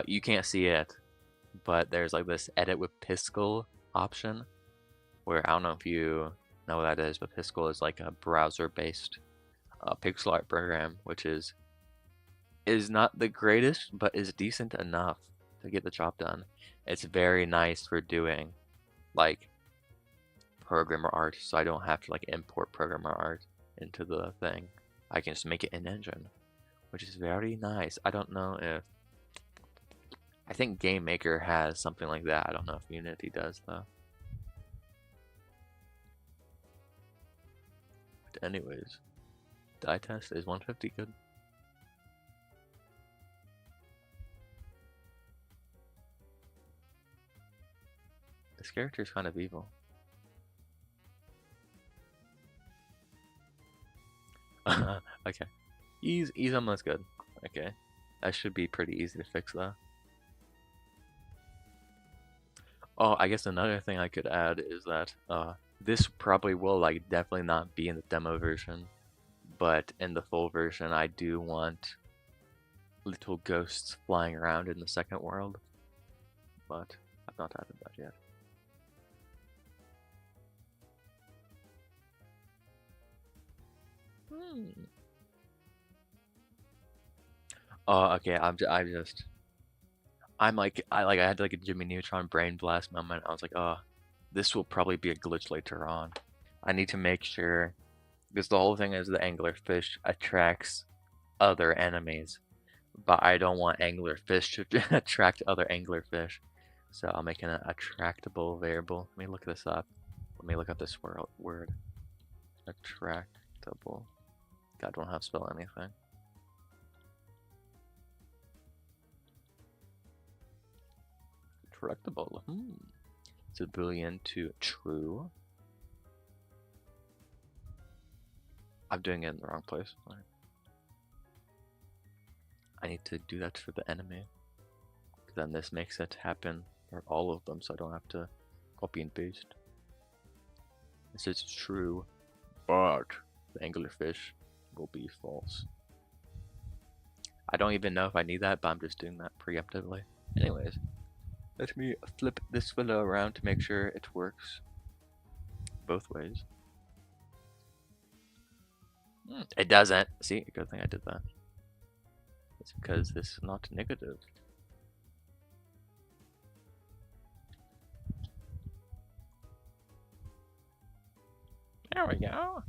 You can't see it, but there's like this edit with Piskel option, where I don't know if you know what that is, but Piskel is like a browser-based pixel art program, which is not the greatest, but is decent enough to get the job done. It's very nice for doing like programmer art, so I don't have to like import programmer art into the thing. I can just make it in engine, which is very nice. I don't know if I think Game Maker has something like that. I don't know if Unity does though. But anyways, die test is 150 good. This character is kind of evil. Okay. He's almost good. Okay. That should be pretty easy to fix though. Oh, I guess another thing I could add is that this probably will like definitely not be in the demo version, but in the full version I do want little ghosts flying around in the second world. But I've not added that yet. Oh, okay. I had like a Jimmy Neutron brain blast moment. I was like, oh, this will probably be a glitch later on. I need to make sure, because the whole thing is the anglerfish attracts other enemies, but I don't want anglerfish to attract other anglerfish. So I'll make an attractable variable. Let me look this up. Let me look up this word. Attractable. God, I don't know how to spell anything. Attractable. It's a boolean to true. I'm doing it in the wrong place. I need to do that for the enemy. Then this makes it happen for all of them, so I don't have to copy and paste. This is true, but the anglerfish will be false. I don't even know if I need that, but I'm just doing that preemptively. Anyways, let me flip this fella around to make sure it works both ways. It doesn't. See, good thing I did that. It's because this is not negative. There we go.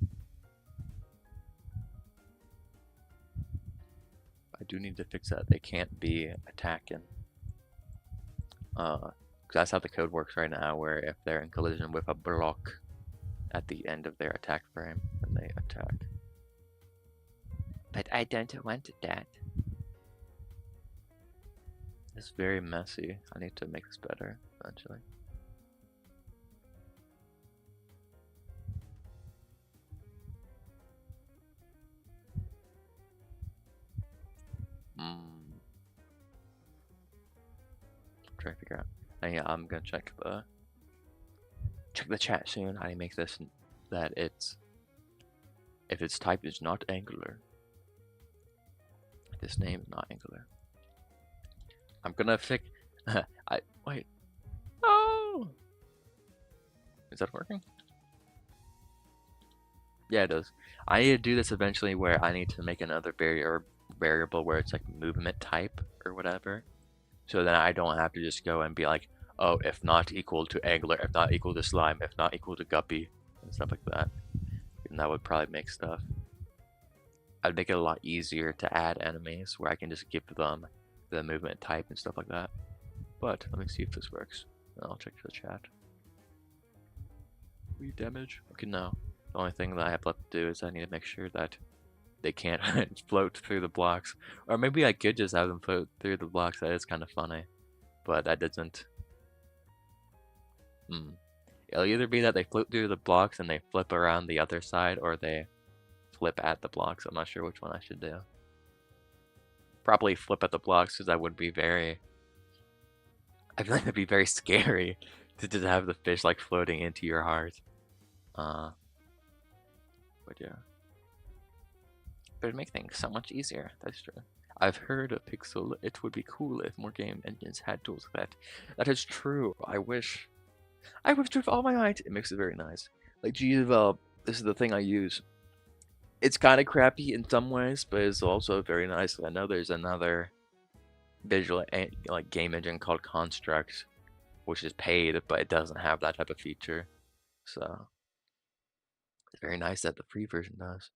I do need to fix that. They can't be attacking. Because that's how the code works right now, where if they're in collision with a block at the end of their attack frame, then they attack. But I don't want that. It's very messy. I need to make this better eventually. Trying to figure out. And yeah, I'm gonna check the chat soon. How do you make this that it's if its type is not angular. This name is not angular. I'm gonna fix. Wait. Oh, is that working? Yeah, it does. I need to do this eventually, where I need to make another variable where it's like movement type or whatever. So then I don't have to just go and be like, oh, if not equal to angular, if not equal to slime, if not equal to guppy, and stuff like that. And that would probably make stuff. I'd make it a lot easier to add enemies where I can just give them the movement type and stuff like that. But let me see if this works. I'll check the chat. We damage? Okay, no. The only thing that I have left to do is I need to make sure that they can't float through the blocks. Or maybe I could just have them float through the blocks. That is kind of funny. But that doesn't. It'll either be that they float through the blocks and they flip around the other side, or they flip at the blocks. I'm not sure which one I should do. Probably flip at the blocks, because that would be very... I feel like that'd be very scary to just have the fish like floating into your heart. But yeah. But it'd make things so much easier. That's true. I've heard of Pixel. It would be cool if more game engines had tools like that. That is true. I wish with all my might. It makes it very nice. Like Gdevelop, this is the thing I use. It's kind of crappy in some ways, but it's also very nice. I know there's another visual like game engine called Construct, which is paid, but it doesn't have that type of feature. So it's very nice that the free version does.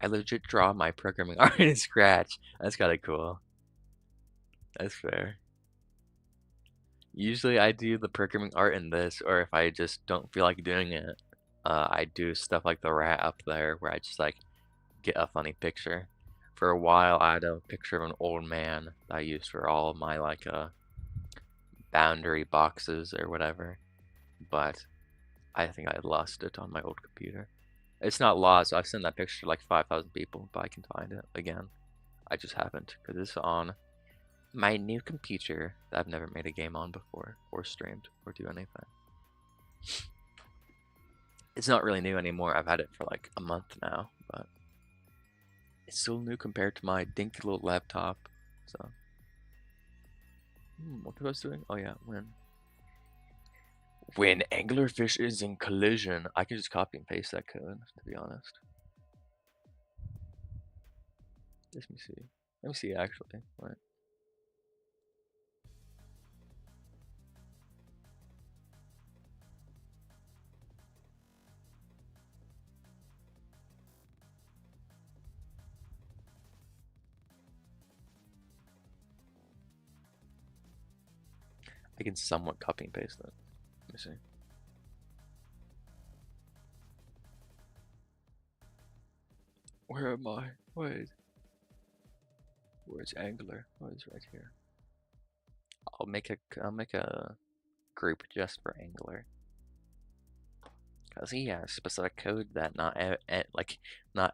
I legit draw my programming art in Scratch. That's kind of cool. That's fair. Usually I do the programming art in this, or if I just don't feel like doing it, I do stuff like the rat up there, where I just like get a funny picture. For a while, I had a picture of an old man that I used for all of my like boundary boxes or whatever, but I think I lost it on my old computer. It's not lost. I've sent that picture to like 5,000 people, but I can find it again. I just haven't, because it's on my new computer that I've never made a game on before, or streamed, or do anything. It's not really new anymore. I've had it for like a month now, but it's still new compared to my dinky little laptop. So, what was I doing? Oh yeah, when anglerfish is in collision, I can just copy and paste that code, to be honest. Let me see. Let me see actually. What? I can somewhat copy and paste that. Let me see. Where am I? Wait. Where's Angler? Oh, it's right here. I'll make a group just for Angler, cause he has specific code that not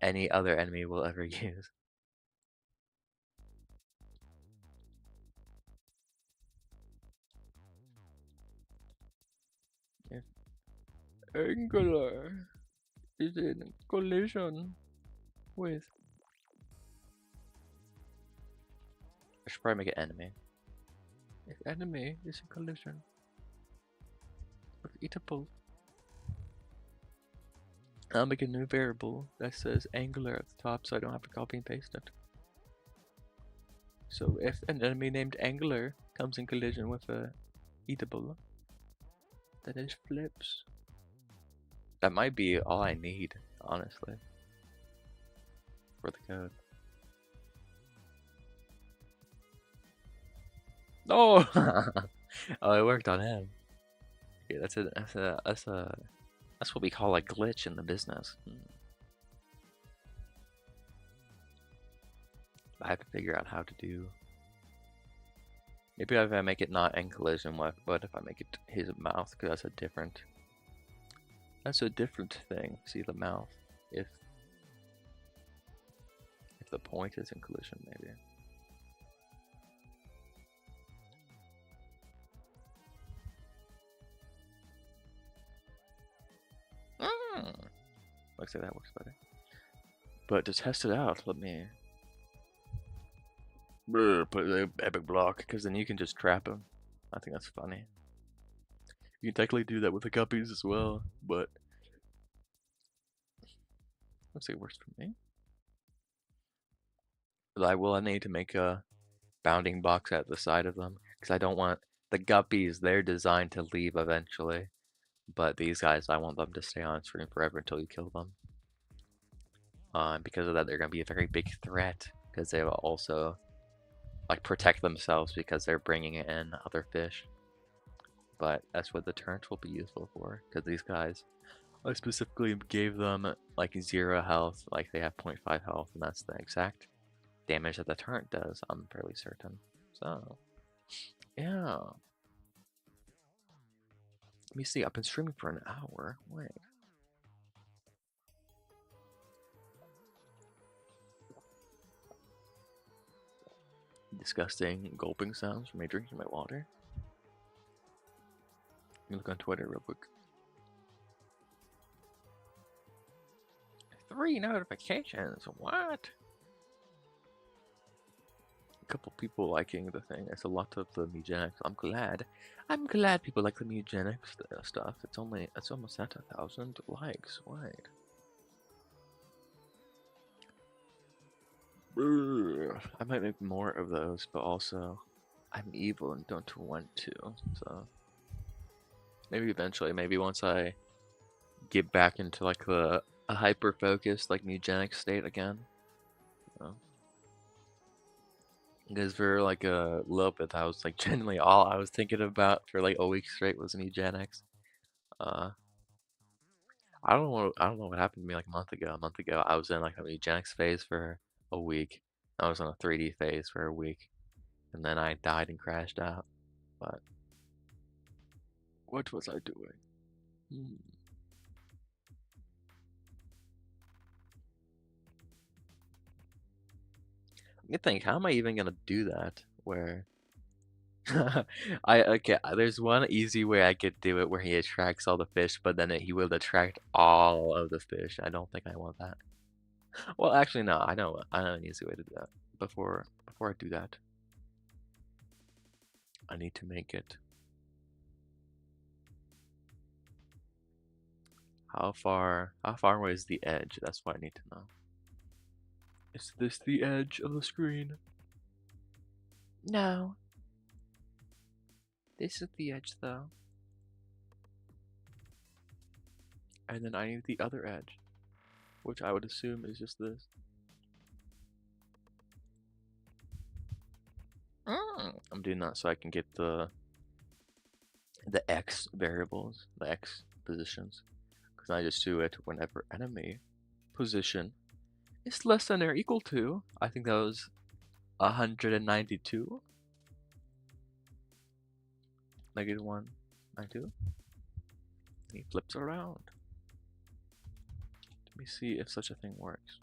any other enemy will ever use. If Angler is in collision with should probably make it enemy. If enemy is in collision with eatable, I'll make a new variable that says angular at the top so I don't have to copy and paste it. So if an enemy named angular comes in collision with a eatable, then it flips. That might be all I need, honestly, for the code. Oh, oh, it worked on him. Yeah, that's what we call a glitch in the business. I have to figure out how to do. Maybe if I make it not in collision with, but if I make it his mouth, because that's a different thing. See the mouth, if the point is in collision, maybe. Looks like that works better. But to test it out, let me put the epic block, because then you can just trap him. I think that's funny. You can technically do that with the guppies as well, but looks like it works for me. But I need to make a bounding box at the side of them, because I don't want the guppies. They're designed to leave eventually, but these guys, I want them to stay on screen forever until you kill them. Because of that, they're gonna be a very big threat, because they will also like protect themselves because they're bringing in other fish. But that's what the turrets will be useful for, because these guys, I specifically gave them like 0 health, like they have 0.5 health, and that's the exact damage that the turret does, I'm fairly certain. So, yeah. Let me see, I've been streaming for an hour. Wait. Disgusting gulping sounds from me drinking my water. Let me look on Twitter real quick. 3 notifications, what? A couple people liking the thing. It's a lot of the Mugenics. I'm glad people like the Mugenics stuff. It's almost at 1,000 likes. Wait. I might make more of those, but also I'm evil and don't want to, so maybe eventually, maybe once I get back into like a hyper focused like Mugenic state again. Because for like a little bit, that was like genuinely all I was thinking about for like a week straight was Mugenics. I don't know what happened to me like a month ago. I was in like a Eugenics phase for a week. I was in a 3D phase for a week, and then I died and crashed out. But what was I doing? You think, how am I even gonna do that? Where there's one easy way I could do it where he attracts all the fish, but then he will attract all of the fish. I don't think I want that. Well, actually, no. I know an easy way to do that. Before I do that, I need to make it. How far away is the edge? That's what I need to know. Is this the edge of the screen? No. This is the edge, though. And then I need the other edge, which I would assume is just this. I'm doing that so I can get the X variables, the X positions, because I just do it whenever enemy position is less than or equal to, I think that was 192. Negative 192. He flips around. Let me see if such a thing works.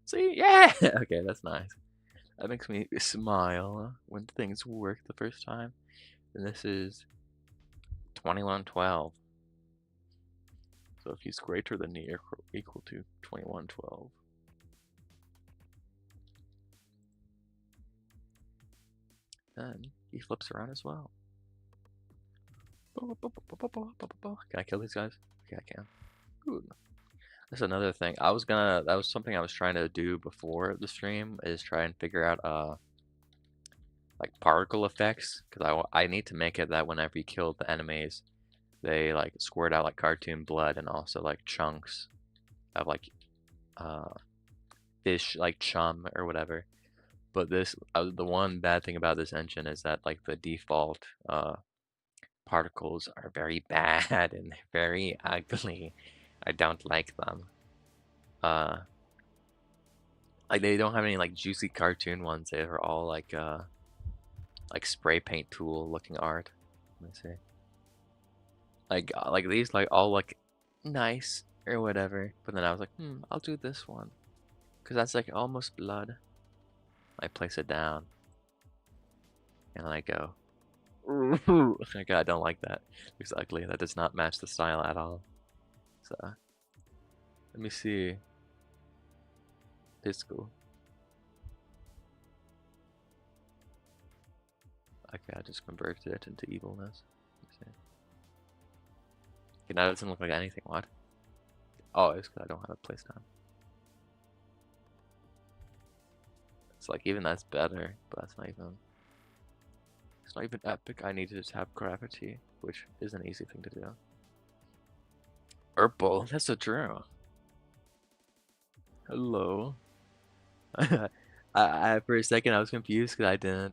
See? Yeah! Okay, that's nice. That makes me smile when things work the first time. And this is 2112. So if he's greater than or equal to 2112. Then he flips around as well. Can I kill these guys? Okay, I can. Ooh. That's another thing. That was something I was trying to do before the stream, is try and figure out like particle effects, because I need to make it that whenever you kill the enemies, they like squirt out like cartoon blood, and also like chunks of like fish, like chum or whatever. But this the one bad thing about this engine is that like the default particles are very bad and very ugly. I don't like them. Like they don't have any like juicy cartoon ones. They are all like spray paint tool looking art. Let me see. Like these like all look nice or whatever. But then I was like, I'll do this one, cause that's like almost blood. I place it down, and I go, ooh, okay, I don't like that. Looks ugly. That does not match the style at all. So let me see. Disco. Okay, I just converted it into evilness. Okay, now it doesn't look like anything. What? Oh, it's because I don't have it placed down. It's like even that's better, but that's not even. It's not even epic. I need to just have gravity, which is an easy thing to do. Purple. That's so true. Hello. For a second I was confused because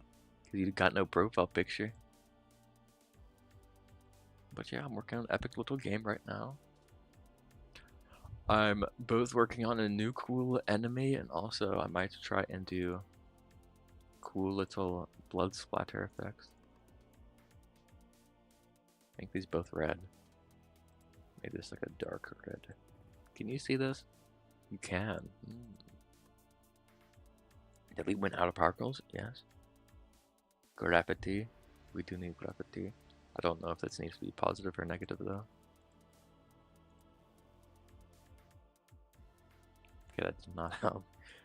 you got no profile picture. But yeah, I'm working on an epic little game right now. I'm both working on a new cool enemy, and also I might try and do cool little blood splatter effects. Make these both red. Make this like a darker red. Can you see this? You can. Did we win out of particles? Yes. Gravity. We do need gravity. I don't know if this needs to be positive or negative though. Okay, that did not help.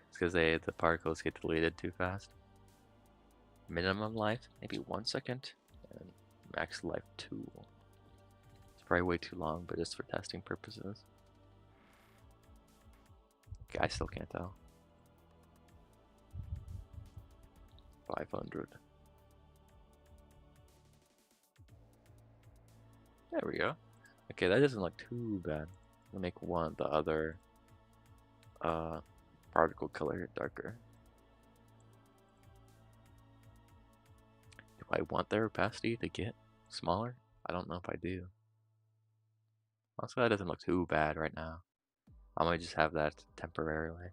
It's because the particles get deleted too fast. Minimum life, maybe 1 second, and max life 2. It's probably way too long, but just for testing purposes. Okay, I still can't tell. 500. There we go. Okay, that doesn't look too bad. I'll make the other particle color darker. Do I want their opacity to get smaller? I don't know if I do. Also, that doesn't look too bad right now. I might just have that temporarily.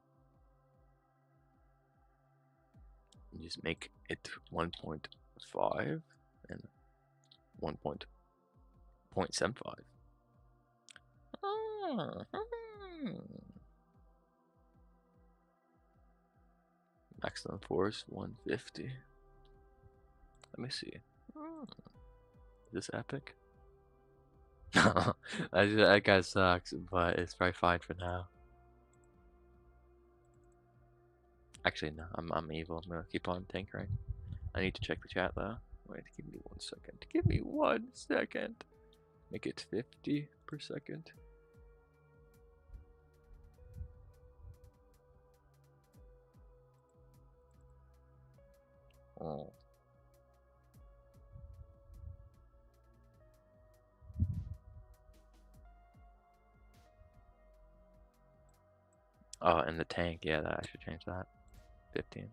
And just make it 1.5 and 1.75. Maximum force 150. Let me see. Is this epic? that guy sucks, but it's probably fine for now. Actually, no, I'm evil. I'm gonna keep on tinkering. I need to check the chat though. Wait, give me 1 second. Give me 1 second. Make it 50 per second. Oh. Oh, and the tank, yeah, I should change that. 15.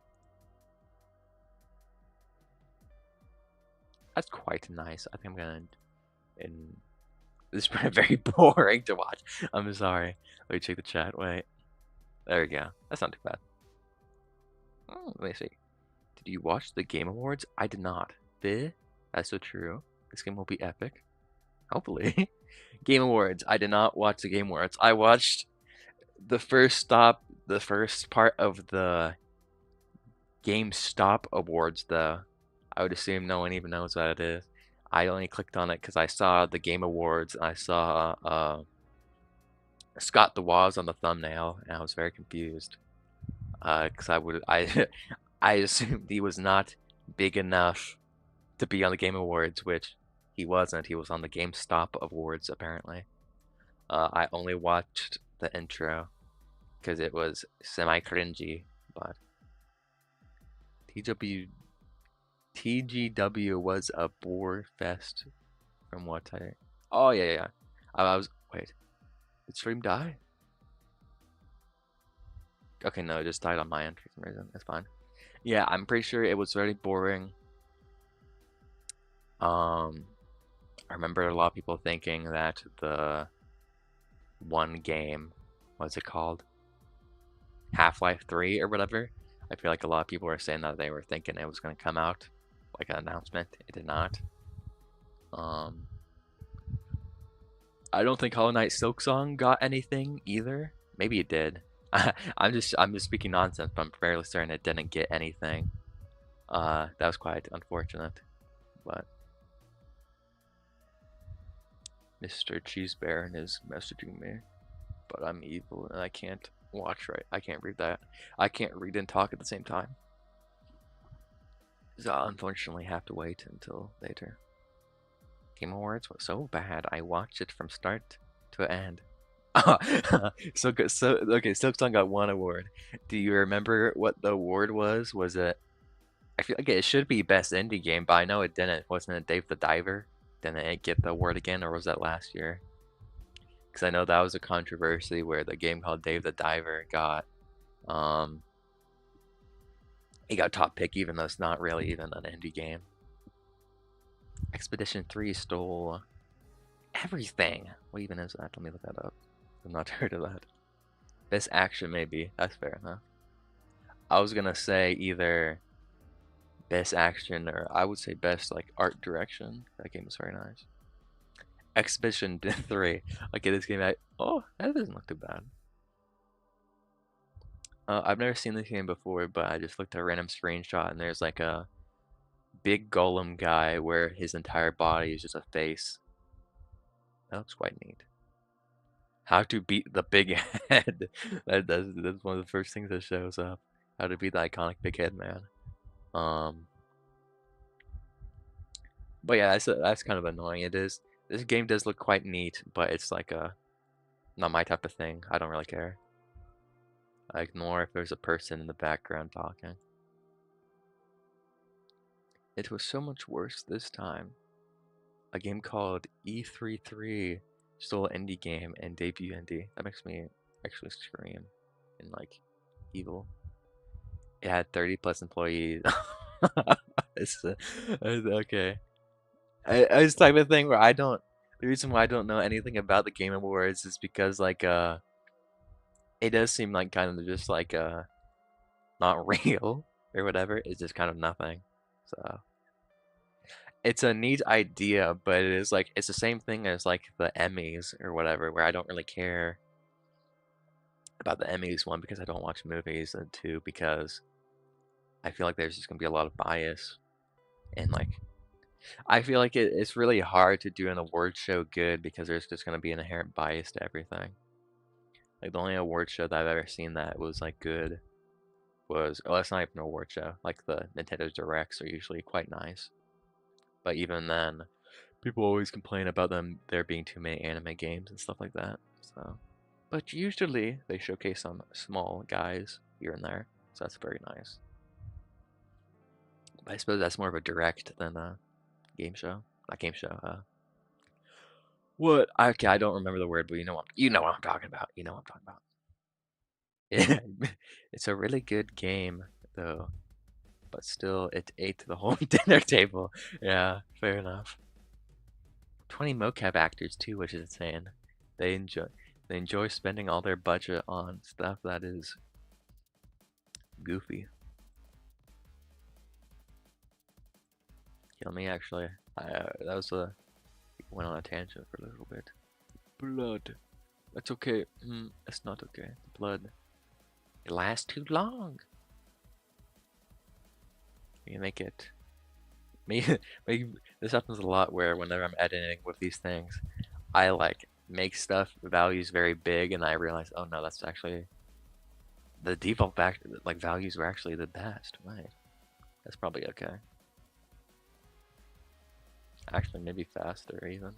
That's quite nice. I think I'm gonna. This is probably very boring to watch. I'm sorry. Let me check the chat. Wait. There we go. That's not too bad. Let me see. Did you watch the Game Awards? I did not. That's so true. This game will be epic. Hopefully. Game Awards. I did not watch the Game Awards. I watched the first part of the GameStop Awards, though. I would assume no one even knows what it is. I only clicked on it because I saw the Game Awards. I saw Scott the Woz on the thumbnail, and I was very confused. Because I assumed he was not big enough to be on the Game Awards, which he wasn't. He was on the GameStop Awards apparently. I only watched the intro because it was semi cringy, but TW TGW was a bore fest from what I. Oh yeah, yeah. I was wait. Did stream die? Okay, no, it just died on my end for some reason. That's fine. Yeah, I'm pretty sure it was very boring. I remember a lot of people thinking that the one game, what's it called? Half-Life 3 or whatever. I feel like a lot of people were saying that they were thinking it was going to come out, like an announcement. It did not. I don't think Hollow Knight Silksong got anything either. Maybe it did. I'm just speaking nonsense, but I'm fairly certain it didn't get anything. That was quite unfortunate. But Mr. Cheese Baron is messaging me, but I'm evil and I can't watch right. I can't read that. I can't read and talk at the same time. So I'll unfortunately have to wait until later. Game Awards was so bad. I watched it from start to end. So good. So okay, Silksong got one award. Do you remember what the award was? Was it? I feel like it should be best indie game, but I know it didn't. Wasn't it Dave the Diver? Didn't it get the award again, or was that last year? Because I know that was a controversy where the game called Dave the Diver got it got top pick, even though it's not really even an indie game. Expedition 3 stole everything. What even is that? Let me look that up. I've not heard of that. Best action, maybe. That's fair enough. I was gonna say either best action or I would say best like art direction. That game was very nice. Expedition 3. Okay, this game. Oh, that doesn't look too bad. I've never seen this game before, but I just looked at a random screenshot and there's like a big golem guy where his entire body is just a face. That looks quite neat. How to beat the big head. That's one of the first things that shows up. How to beat the iconic big head man. But yeah, that's kind of annoying. It is. This game does look quite neat, but it's like not my type of thing. I don't really care. I ignore if there's a person in the background talking. It was so much worse this time. A game called E33 stole an indie game and debut indie. That makes me actually scream and like evil. It had 30 plus employees. It's, okay. It's the type of thing where the reason why I don't know anything about the Game Awards is because like it does seem like kind of just like not real or whatever. It's just kind of nothing. So it's a neat idea, but it is like it's the same thing as like the Emmys or whatever, where I don't really care about the Emmys, one because I don't watch movies, and two because I feel like there's just gonna be a lot of bias, and like I feel like it's really hard to do an award show good because there's just gonna be an inherent bias to everything. Like the only award show that I've ever seen that was like good was it's not even an award show. Like the Nintendo Directs are usually quite nice, but even then, people always complain about there being too many anime games and stuff like that. So, but usually they showcase some small guys here and there, so that's very nice. But I suppose that's more of a direct than a game show. Not game show. What? Okay, I don't remember the word, but you know what I'm talking about. You know what I'm talking about. Yeah, it's a really good game though, but still, it ate the whole dinner table. Yeah, fair enough. 20 mocap actors too, which is insane. They enjoy spending all their budget on stuff that is goofy. Kill me actually. That was went on a tangent for a little bit. Blood. That's okay. It's not okay. Blood. It lasts too long. You make it Me, me, this happens a lot where whenever I'm editing with these things, I like make stuff values very big, and I realize, oh no, that's actually the default back like values were actually the best. Right? That's probably okay. Actually, maybe faster even.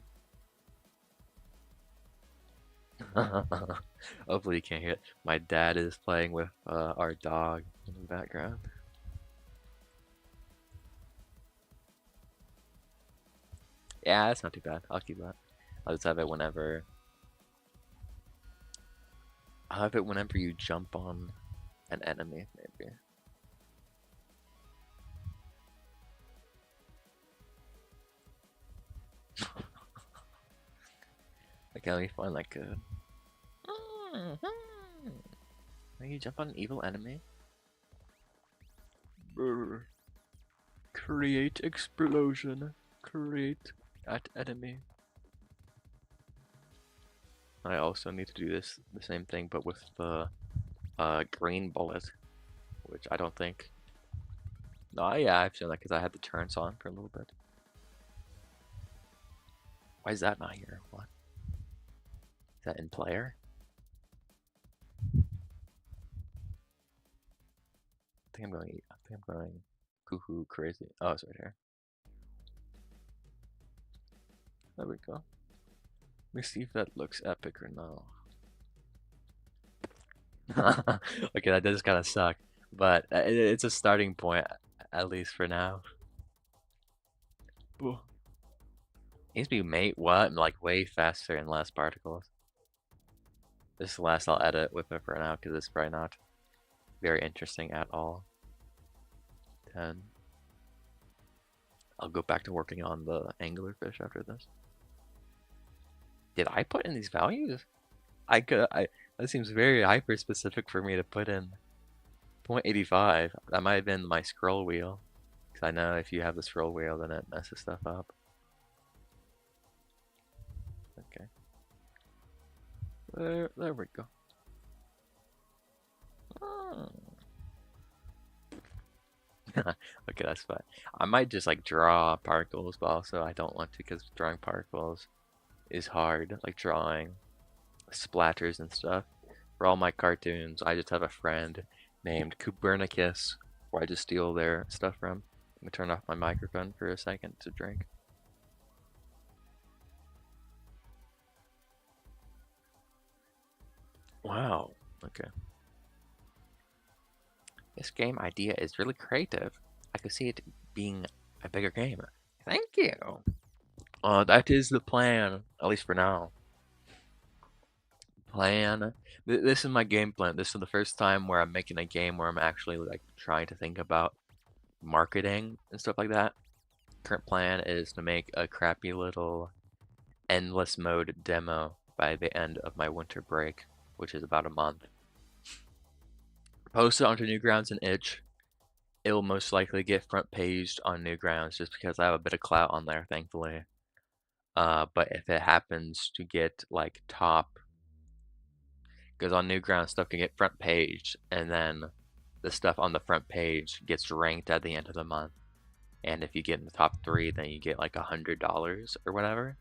Hopefully you can't hear it. My dad is playing with our dog in the background. Yeah, that's not too bad. I'll keep that. I'll just have it whenever. I'll have it whenever you jump on an enemy, maybe. Okay, let me find like a. When you jump on an evil enemy. Brr. Create explosion. Create at enemy. I also need to do the same thing, but with the green bullet, which I don't think. No, yeah, I've seen that because I had the turns on for a little bit. Why is that not here? What? Is that in player? I think I'm going cuckoo crazy. Oh, it's right here. There we go. Let me see if that looks epic or no. Okay, that does kind of suck, but it's a starting point, at least for now. Ooh. Needs to be mate what? Like way faster and less particles. This is the last I'll edit with it for now because it's probably not very interesting at all. 10. I'll go back to working on the anglerfish after this. Did I put in these values? That seems very hyper specific for me to put in 0.85. That might have been my scroll wheel. Because I know if you have the scroll wheel, then it messes stuff up. Okay. There we go. Oh. Okay, that's fine. I might just like draw particles, but also I don't want to because drawing particles is hard. Like drawing splatters and stuff. For all my cartoons, I just have a friend named Copernicus, where I just steal their stuff from. Let me turn off my microphone for a second to drink. Wow. Okay. This game idea is really creative. I could see it being a bigger game. Thank you. That is the plan, at least for now. Plan. This is my game plan. This is the first time where I'm making a game where I'm actually like trying to think about marketing and stuff like that. Current plan is to make a crappy little endless mode demo by the end of my winter break, which is about a month. Post it onto Newgrounds and Itch. It will most likely get front paged on Newgrounds just because I have a bit of clout on there, thankfully. But if it happens to get like top, because on Newgrounds stuff can get front page, and then the stuff on the front page gets ranked at the end of the month. And if you get in the top 3, then you get like $100 or whatever.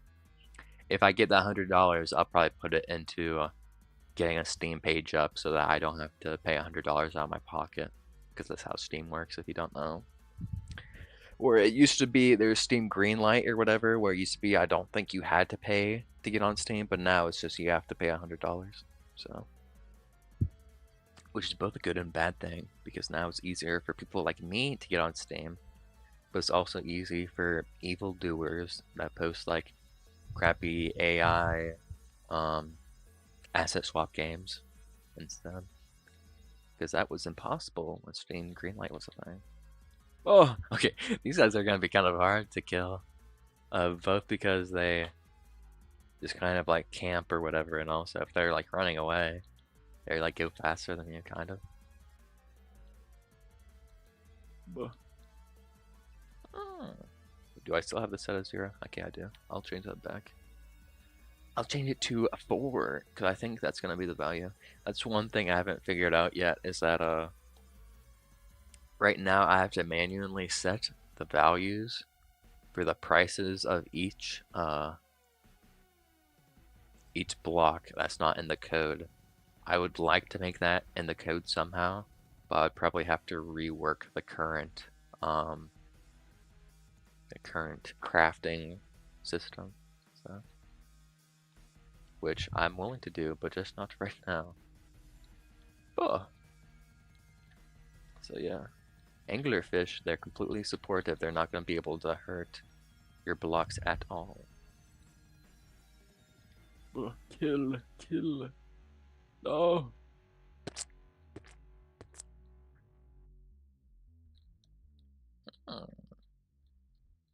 If I get that $100, I'll probably put it into getting a Steam page up so that I don't have to pay $100 out of my pocket, because that's how Steam works if you don't know. Or it used to be there's Steam Greenlight or whatever, where it used to be I don't think you had to pay to get on Steam, but now it's just you have to pay $100. So, which is both a good and bad thing, because now it's easier for people like me to get on Steam, but it's also easy for evildoers that post like crappy AI asset swap games instead, because that was impossible when Steam Greenlight was a thing. Oh, okay, these guys are gonna be kind of hard to kill, both because they just kind of like camp or whatever, and also if they're like running away, they like go faster than you, kind of. Do I still have this set as 0? Okay, I do. I'll change that back. I'll change it to 4, because I think that's going to be the value. That's one thing I haven't figured out yet, is that right now I have to manually set the values for the prices of each block that's not in the code. I would like to make that in the code somehow, but I'd probably have to rework the current crafting system, so, which I'm willing to do, but just not right now. Oh. So yeah, anglerfish, they're completely supportive. They're not going to be able to hurt your blocks at all. Oh, kill. No.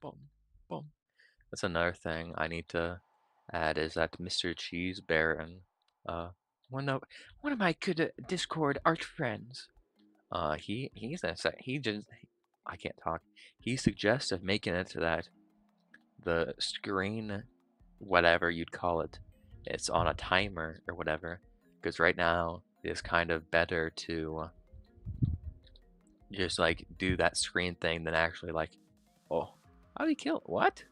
Boom, boom. That's another thing I need to add is that Mr. Cheese Baron, one of my good Discord arch friends, I can't talk. He suggests of making it so that the screen, whatever you'd call it, it's on a timer or whatever. Because right now it's kind of better to just like do that screen thing than actually like, oh, how do you kill? What?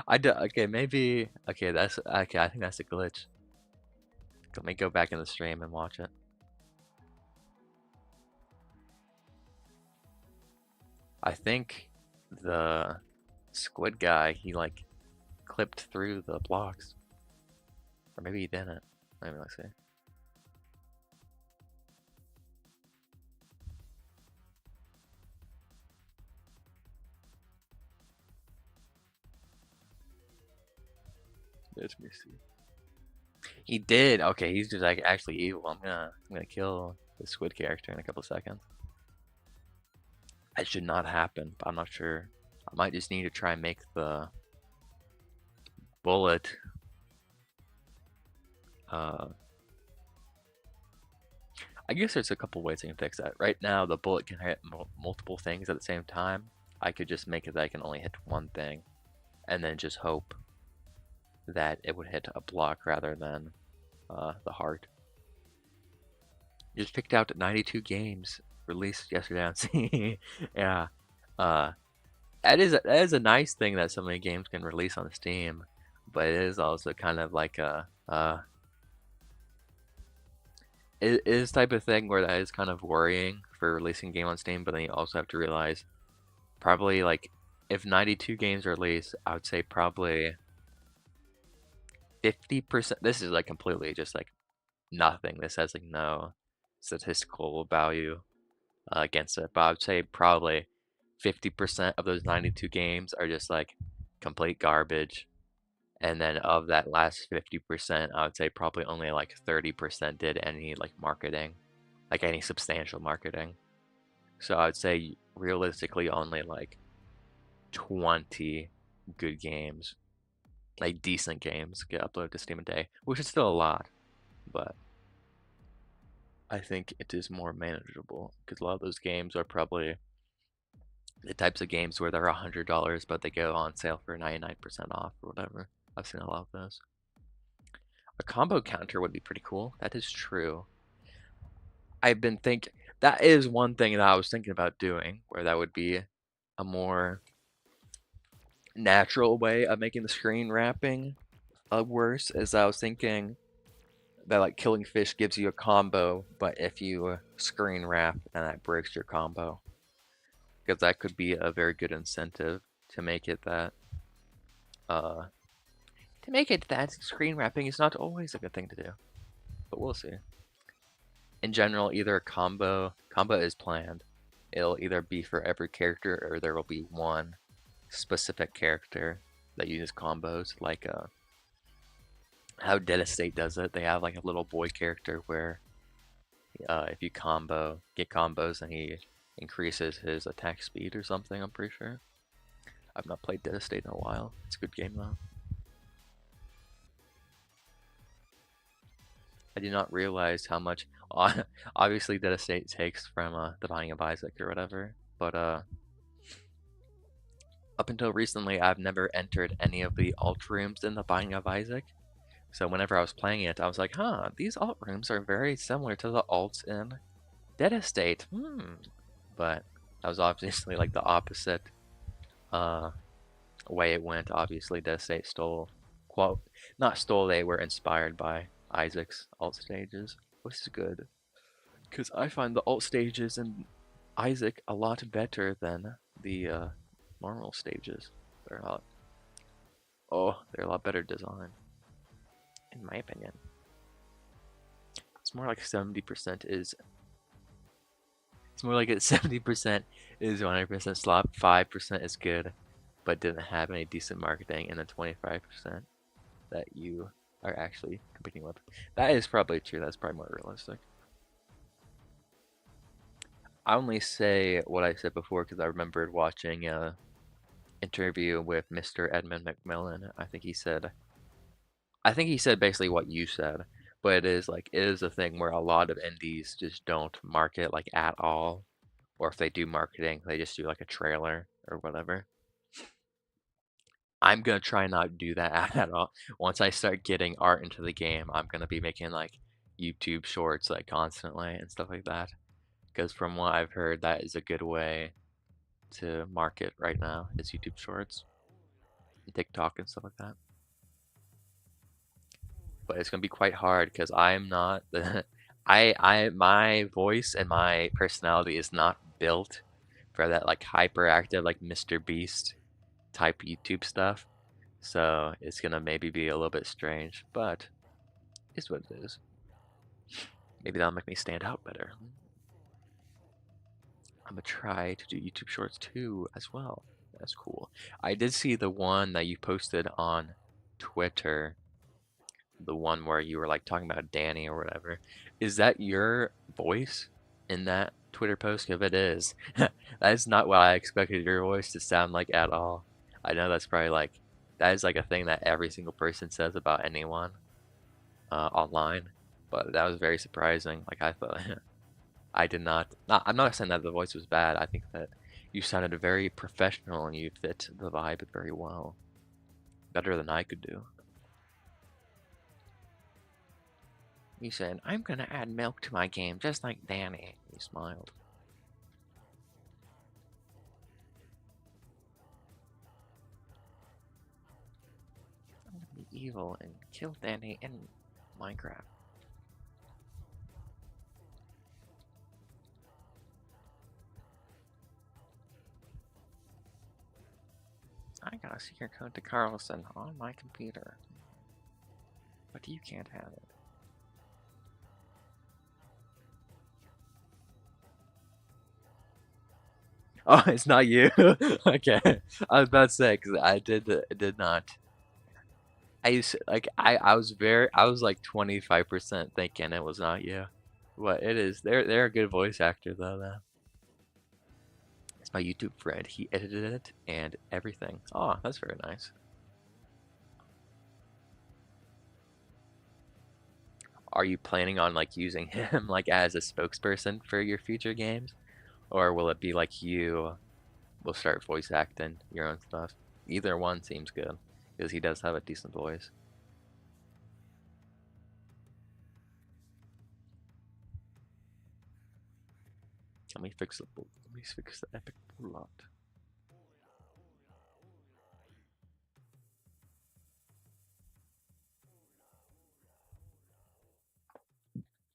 Okay, maybe. Okay, that's okay. I think that's a glitch. Let me go back in the stream and watch it. I think the squid guy, he like clipped through the blocks, or maybe he didn't. Maybe let's see. Let me see. He did. Okay, he's just like actually evil. I'm gonna kill the squid character in a couple seconds. That should not happen, but I'm not sure. I might just need to try and make the bullet I guess there's a couple ways I can fix that. Right now, the bullet can hit multiple things at the same time. I could just make it that I can only hit one thing, and then just hope that it would hit a block rather than the heart. Just picked out 92 games released yesterday on Steam. Yeah, that is a nice thing that so many games can release on Steam, but it is also kind of like a it is type of thing where that is kind of worrying for releasing a game on Steam, but then you also have to realize probably like if 92 games are released, I would say probably 50%. This is like completely just like nothing. This has like no statistical value against it, but I would say probably 50% of those 92 games are just like complete garbage. And then of that last 50%, I would say probably only like 30% did any like marketing, like any substantial marketing. So I would say realistically only like 20 good games, like decent games, get uploaded to Steam a day, which is still a lot, but I think it is more manageable because a lot of those games are probably the types of games where they're $100, but they go on sale for 99% off or whatever. I've seen a lot of those. A combo counter would be pretty cool. That is true. I've been thinking, that is one thing that I was thinking about doing, where that would be a more natural way of making the screen wrapping worse, as I was thinking that like killing fish gives you a combo, but if you screen wrap, then that breaks your combo. Because that could be a very good incentive to make it that screen wrapping is not always a good thing to do. But we'll see. In general, either a combo is planned. It'll either be for every character or there will be one specific character that uses combos, like how Dead Estate does it. They have like a little boy character where if you get combos, and he increases his attack speed or something, I'm pretty sure. I've not played Dead Estate in a while. It's a good game though. I did not realize how much, obviously Dead Estate takes from the Binding of Isaac or whatever, but up until recently I've never entered any of the alt rooms in the Binding of Isaac. So whenever I was playing it, I was like, huh, these alt rooms are very similar to the alts in Dead Estate. But that was obviously like the opposite way it went. Obviously, Death State stole, quote, not stole. They were inspired by Isaac's alt stages, which is good, because I find the alt stages in Isaac a lot better than the normal stages. They're a lot, they're a lot better design, in my opinion. It's more like 70% is. It's more like 70% is 100% slop, 5% is good, but didn't have any decent marketing, and then 25% that you are actually competing with. That is probably true. That's probably more realistic. I only say what I said before because I remembered watching a interview with Mr. Edmund McMillan. I think he said basically what you said, but it is a thing where a lot of indies just don't market like at all, or if they do marketing, they just do like a trailer or whatever. I'm gonna try not to do that at all. Once I start getting art into the game, I'm gonna be making like YouTube shorts like constantly and stuff like that. Because from what I've heard, that is a good way to market right now is YouTube shorts, TikTok and stuff like that. But it's gonna be quite hard because I'm not the my voice and my personality is not built for that like hyperactive like Mr. Beast type YouTube stuff. So it's gonna maybe be a little bit strange, but it's what it is. Maybe that'll make me stand out better. I'm gonna try to do YouTube Shorts too as well. That's cool. I did see the one that you posted on Twitter, the one where you were like talking about Danny or whatever. Is that your voice in that Twitter post? If it is, that is not what I expected your voice to sound like at all. I know that's probably like, that is like a thing that every single person says about anyone online, but that was very surprising. Like I thought, I did not. I'm not saying that the voice was bad. I think that you sounded very professional and you fit the vibe very well, better than I could do. You said, "I'm gonna add milk to my game, just like Danny." He smiled. I'm gonna be evil and kill Danny in Minecraft. I got a secret code to Carlson on my computer, but you can't have it. Oh, it's not you. Okay, I was about to say because I did not. I used to, like I was like 25% thinking it was not you, but it is. They're a good voice actor though. It's my YouTube friend. He edited it and everything. Oh, that's very nice. Are you planning on like using him like as a spokesperson for your future games, or will it be like you will start voice acting your own stuff? Either one seems good because he does have a decent voice. Let me fix the epic lot.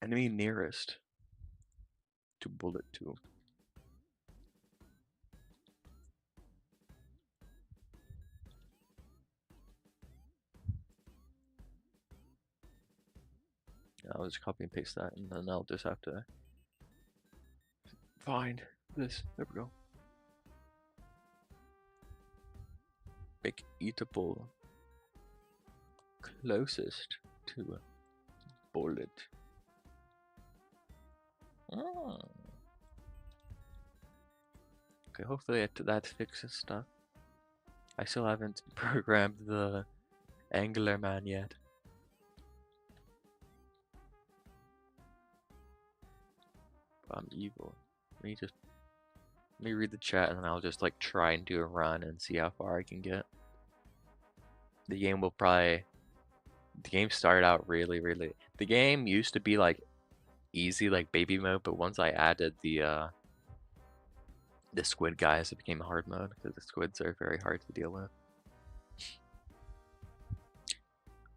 Enemy nearest to bullet 2. I'll just copy and paste that, and then I'll just have to find this. There we go. Make eatable closest to bullet. Oh. Okay, hopefully that fixes stuff. I still haven't programmed the Angular man yet. I'm evil. Let me read the chat and then I'll just like try and do a run and see how far I can get. The game started out really. The game used to be like easy like baby mode, but once I added the the squid guys it became hard mode because the squids are very hard to deal with.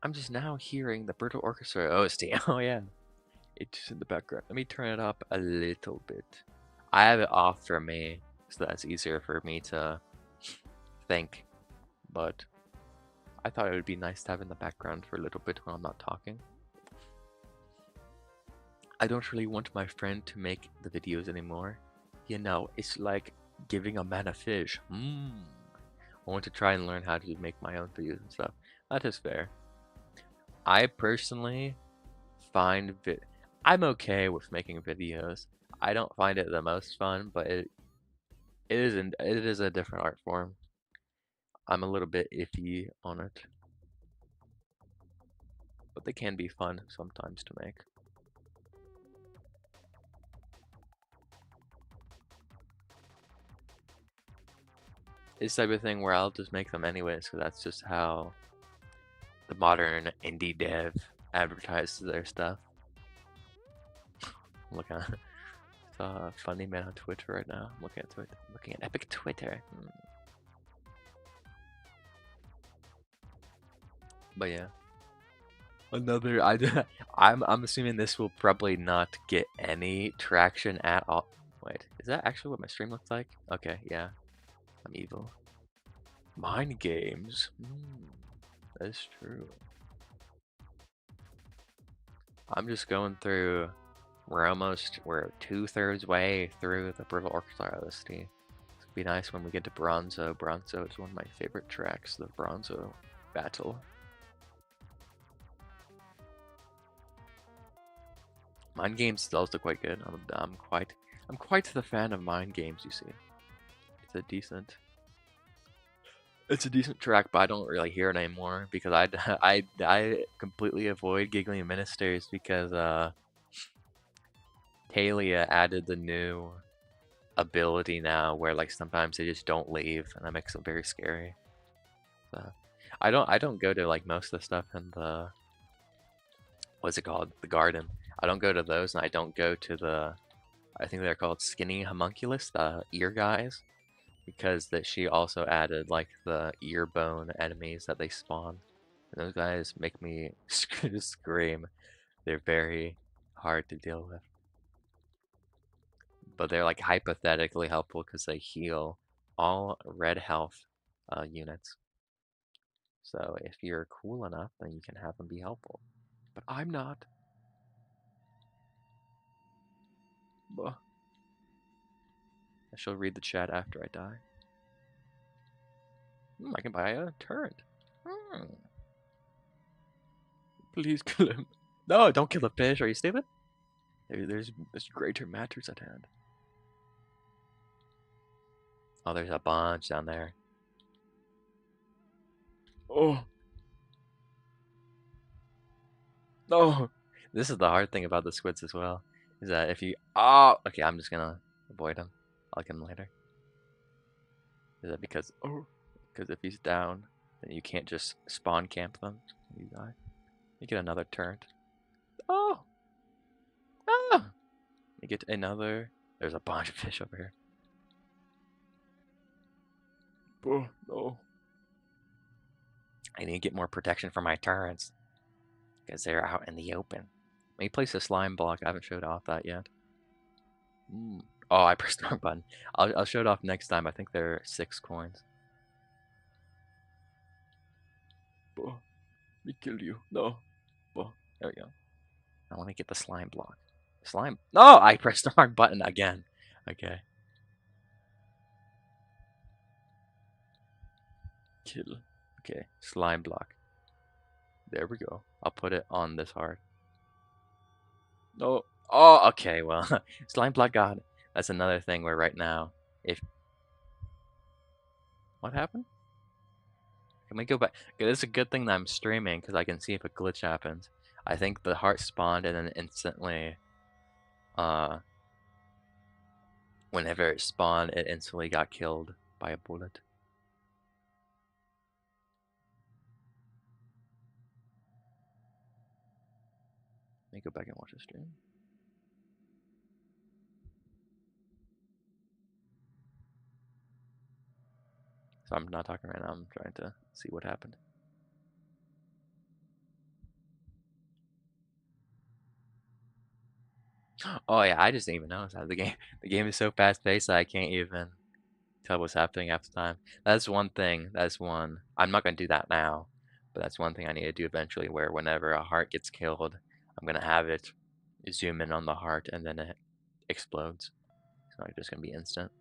I'm just now hearing the brutal orchestra OST. Oh yeah, it's in the background. Let me turn it up a little bit. I have it off for me, so that's easier for me to think. But I thought it would be nice to have in the background for a little bit when I'm not talking. I don't really want my friend to make the videos anymore. You know, it's like giving a man a fish. I want to try and learn how to make my own videos and stuff. That is fair. I personally find I'm okay with making videos. I don't find it the most fun, but it is a different art form. I'm a little bit iffy on it, but they can be fun sometimes to make. It's the type of thing where I'll just make them anyways, because that's just how the modern indie dev advertises their stuff. Look at a funny man on Twitter right now. I'm looking at Twitter. I'm looking at epic Twitter. But yeah, another. I'm assuming this will probably not get any traction at all. Wait, is that actually what my stream looks like? Okay, yeah, I'm evil. Mind games. That's true. I'm just going through. We're 2/3 way through the Brutal Orchestra OST. It's gonna be nice when we get to Bronzo. Bronzo is one of my favorite tracks, the Bronzo battle. Mind games is also quite good. I'm quite the fan of mind games. You see, it's a decent track, but I don't really hear it anymore because I completely avoid Giggling Ministers because Talia added the new ability now where like sometimes they just don't leave and that makes it very scary. So I don't go to like most of the stuff in the what's it called? The garden. I don't go to those and I don't go to the I think they're called skinny homunculus, the ear guys. Because that she also added like the ear bone enemies that they spawn. And those guys make me scream. They're very hard to deal with. But they're like hypothetically helpful because they heal all red health units. So if you're cool enough, then you can have them be helpful. But I'm not. I shall read the chat after I die. I can buy a turret. Please kill him. No, don't kill the fish. Are you stupid? There's greater matters at hand. Oh, there's a bunch down there. Oh. No. This is the hard thing about the squids as well. Is that if you... Oh, okay, I'm just gonna avoid him. I'll get him later. Is that because... Oh. Because if he's down, then you can't just spawn camp them. You die. You get another turret. Oh. Ah. You get another... There's a bunch of fish over here. Oh, no. I need to get more protection for my turrets. Because they're out in the open. Let me place a slime block. I haven't showed off that yet. Oh, I pressed the wrong button. I'll show it off next time. I think there are 6 coins. Let me kill you. No. There we go. I want to get the slime block. Slime. No, I pressed the wrong button again. Okay. Kill. Okay, slime block. There we go. I'll put it on this heart. No. Oh, okay, well, slime block got it. That's another thing where right now, if... What happened? Can we go back? Okay, this is a good thing that I'm streaming because I can see if a glitch happens. I think the heart spawned and then instantly, whenever it spawned, it instantly got killed by a bullet. Let me go back and watch the stream. So I'm not talking right now. I'm trying to see what happened. Oh yeah, I just didn't even notice that the game is so fast paced that I can't even tell what's happening half the time. That's one thing. That's one. I'm not gonna do that now, but that's one thing I need to do eventually. Where whenever a heart gets killed, I'm gonna have it zoom in on the heart and then it explodes. It's not just gonna be instant.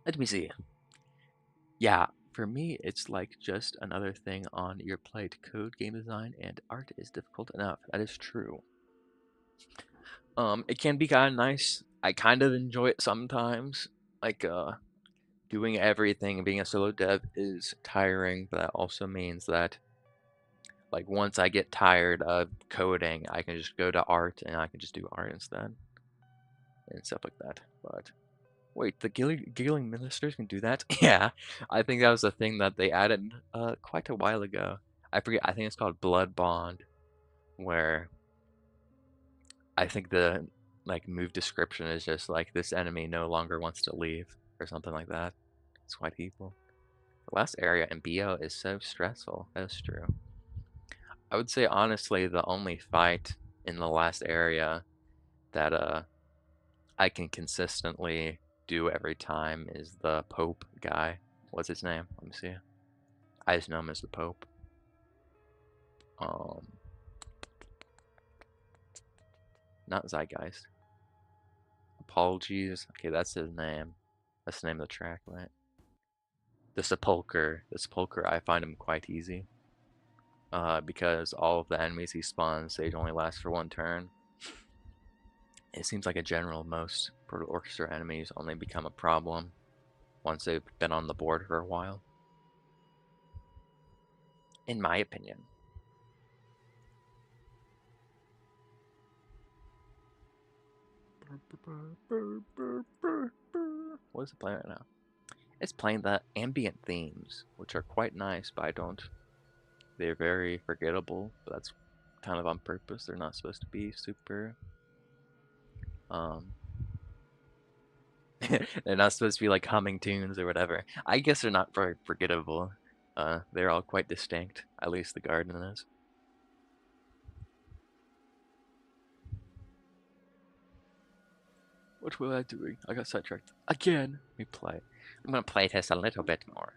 Let me see. Yeah, for me, it's like just another thing on your plate. Code, game design, and art is difficult enough. That is true. It can be kind of nice. I kind of enjoy it sometimes. Like, doing everything, being a solo dev is tiring, but that also means that, like, once I get tired of coding, I can just go to art and I can just do art instead and stuff like that. But wait, the giggling ministers can do that? Yeah, I think that was a thing that they added quite a while ago. I forget. I think it's called Blood Bond, where I think the like move description is just like this enemy no longer wants to leave or something like that. It's quite evil. The last area in BO is so stressful. That's true. I would say honestly the only fight in the last area that I can consistently do every time is the Pope guy. What's his name? Let me see. I just know him as the Pope. Um, not Zeitgeist. Apologies. Okay, that's his name. That's the name of the track, right? The Sepulcher. The Sepulcher, I find him quite easy. Because all of the enemies he spawns, they only last for one turn. It seems like a general, most Proto Orchestra enemies only become a problem once they've been on the board for a while. In my opinion. What is it playing right now? It's playing the ambient themes, which are quite nice, but I don't. They're very forgettable, but that's kind of on purpose. They're not supposed to be super. Um, they're not supposed to be like humming tunes or whatever. I guess they're not very forgettable. They're all quite distinct. At least the garden is. What was I doing? I got sidetracked again. Let me play. I'm gonna play this a little bit more.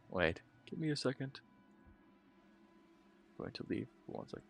Wait, give me a second. I'm going to leave for 1 second.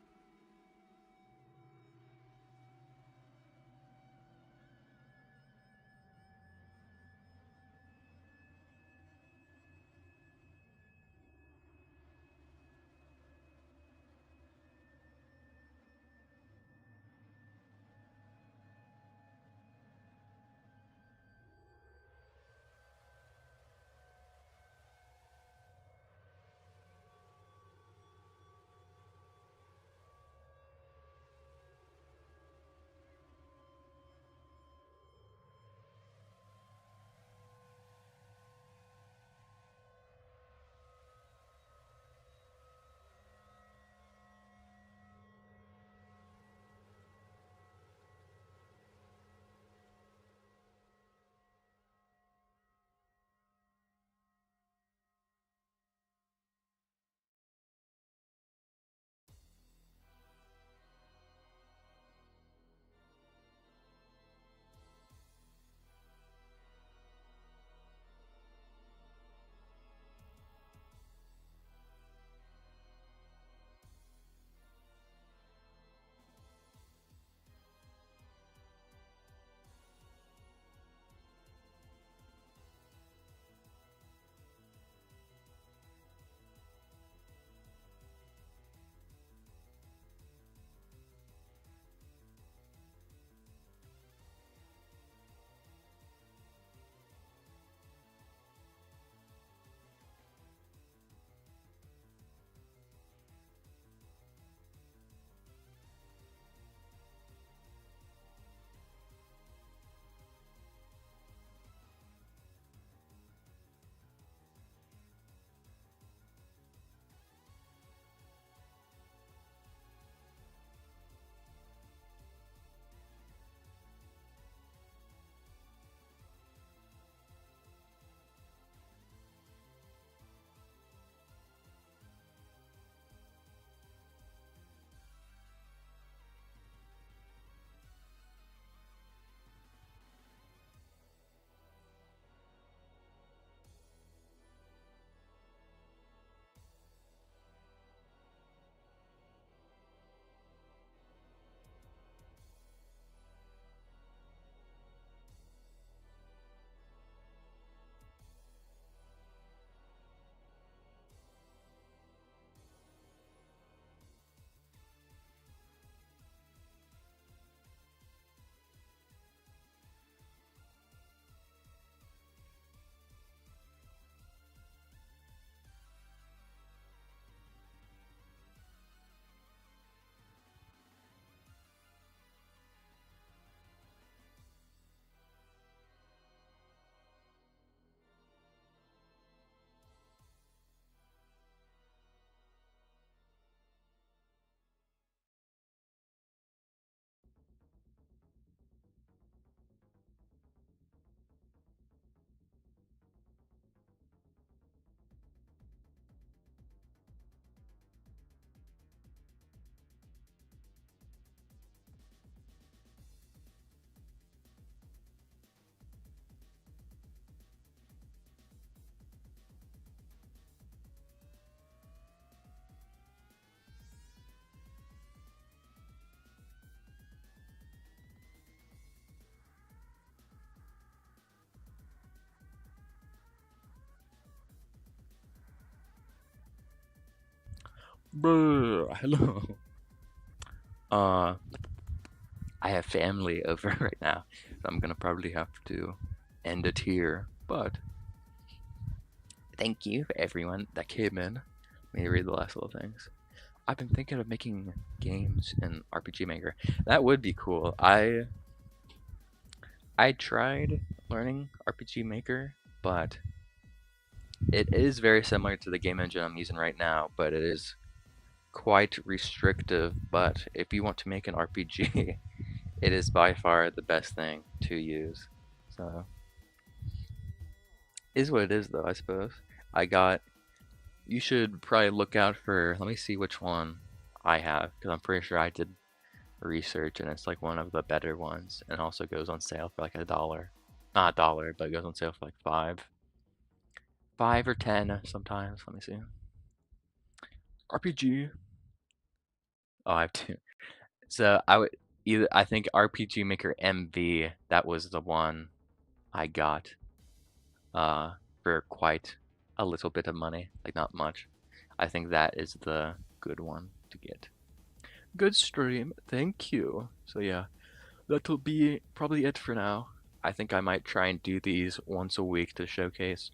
Bruh, hello. Uh, I have family over right now, so I'm gonna probably have to end it here. But thank you for everyone that came in. Let me read the last little things. I've been thinking of making games in RPG Maker. That would be cool. I tried learning RPG Maker, but it is very similar to the game engine I'm using right now, but it is quite restrictive. But if you want to make an RPG, it is by far the best thing to use. So, is what it is, though, I suppose. I got. You should probably look out for. Let me see which one I have, because I'm pretty sure I did research and it's like one of the better ones, and also goes on sale for like $1. Not $1, but it goes on sale for like 5 or 10 sometimes. Let me see. RPG. Oh, I have two. So I would either I think RPG Maker MV, that was the one I got uh for quite a little bit of money, like not much. I think that is the good one to get. Good stream, thank you. So yeah, that'll be probably it for now. I think I might try and do these once a week to showcase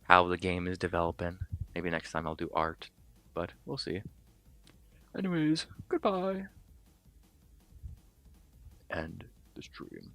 how the game is developing. Maybe next time I'll do art, but we'll see. Anyways, goodbye. End the stream.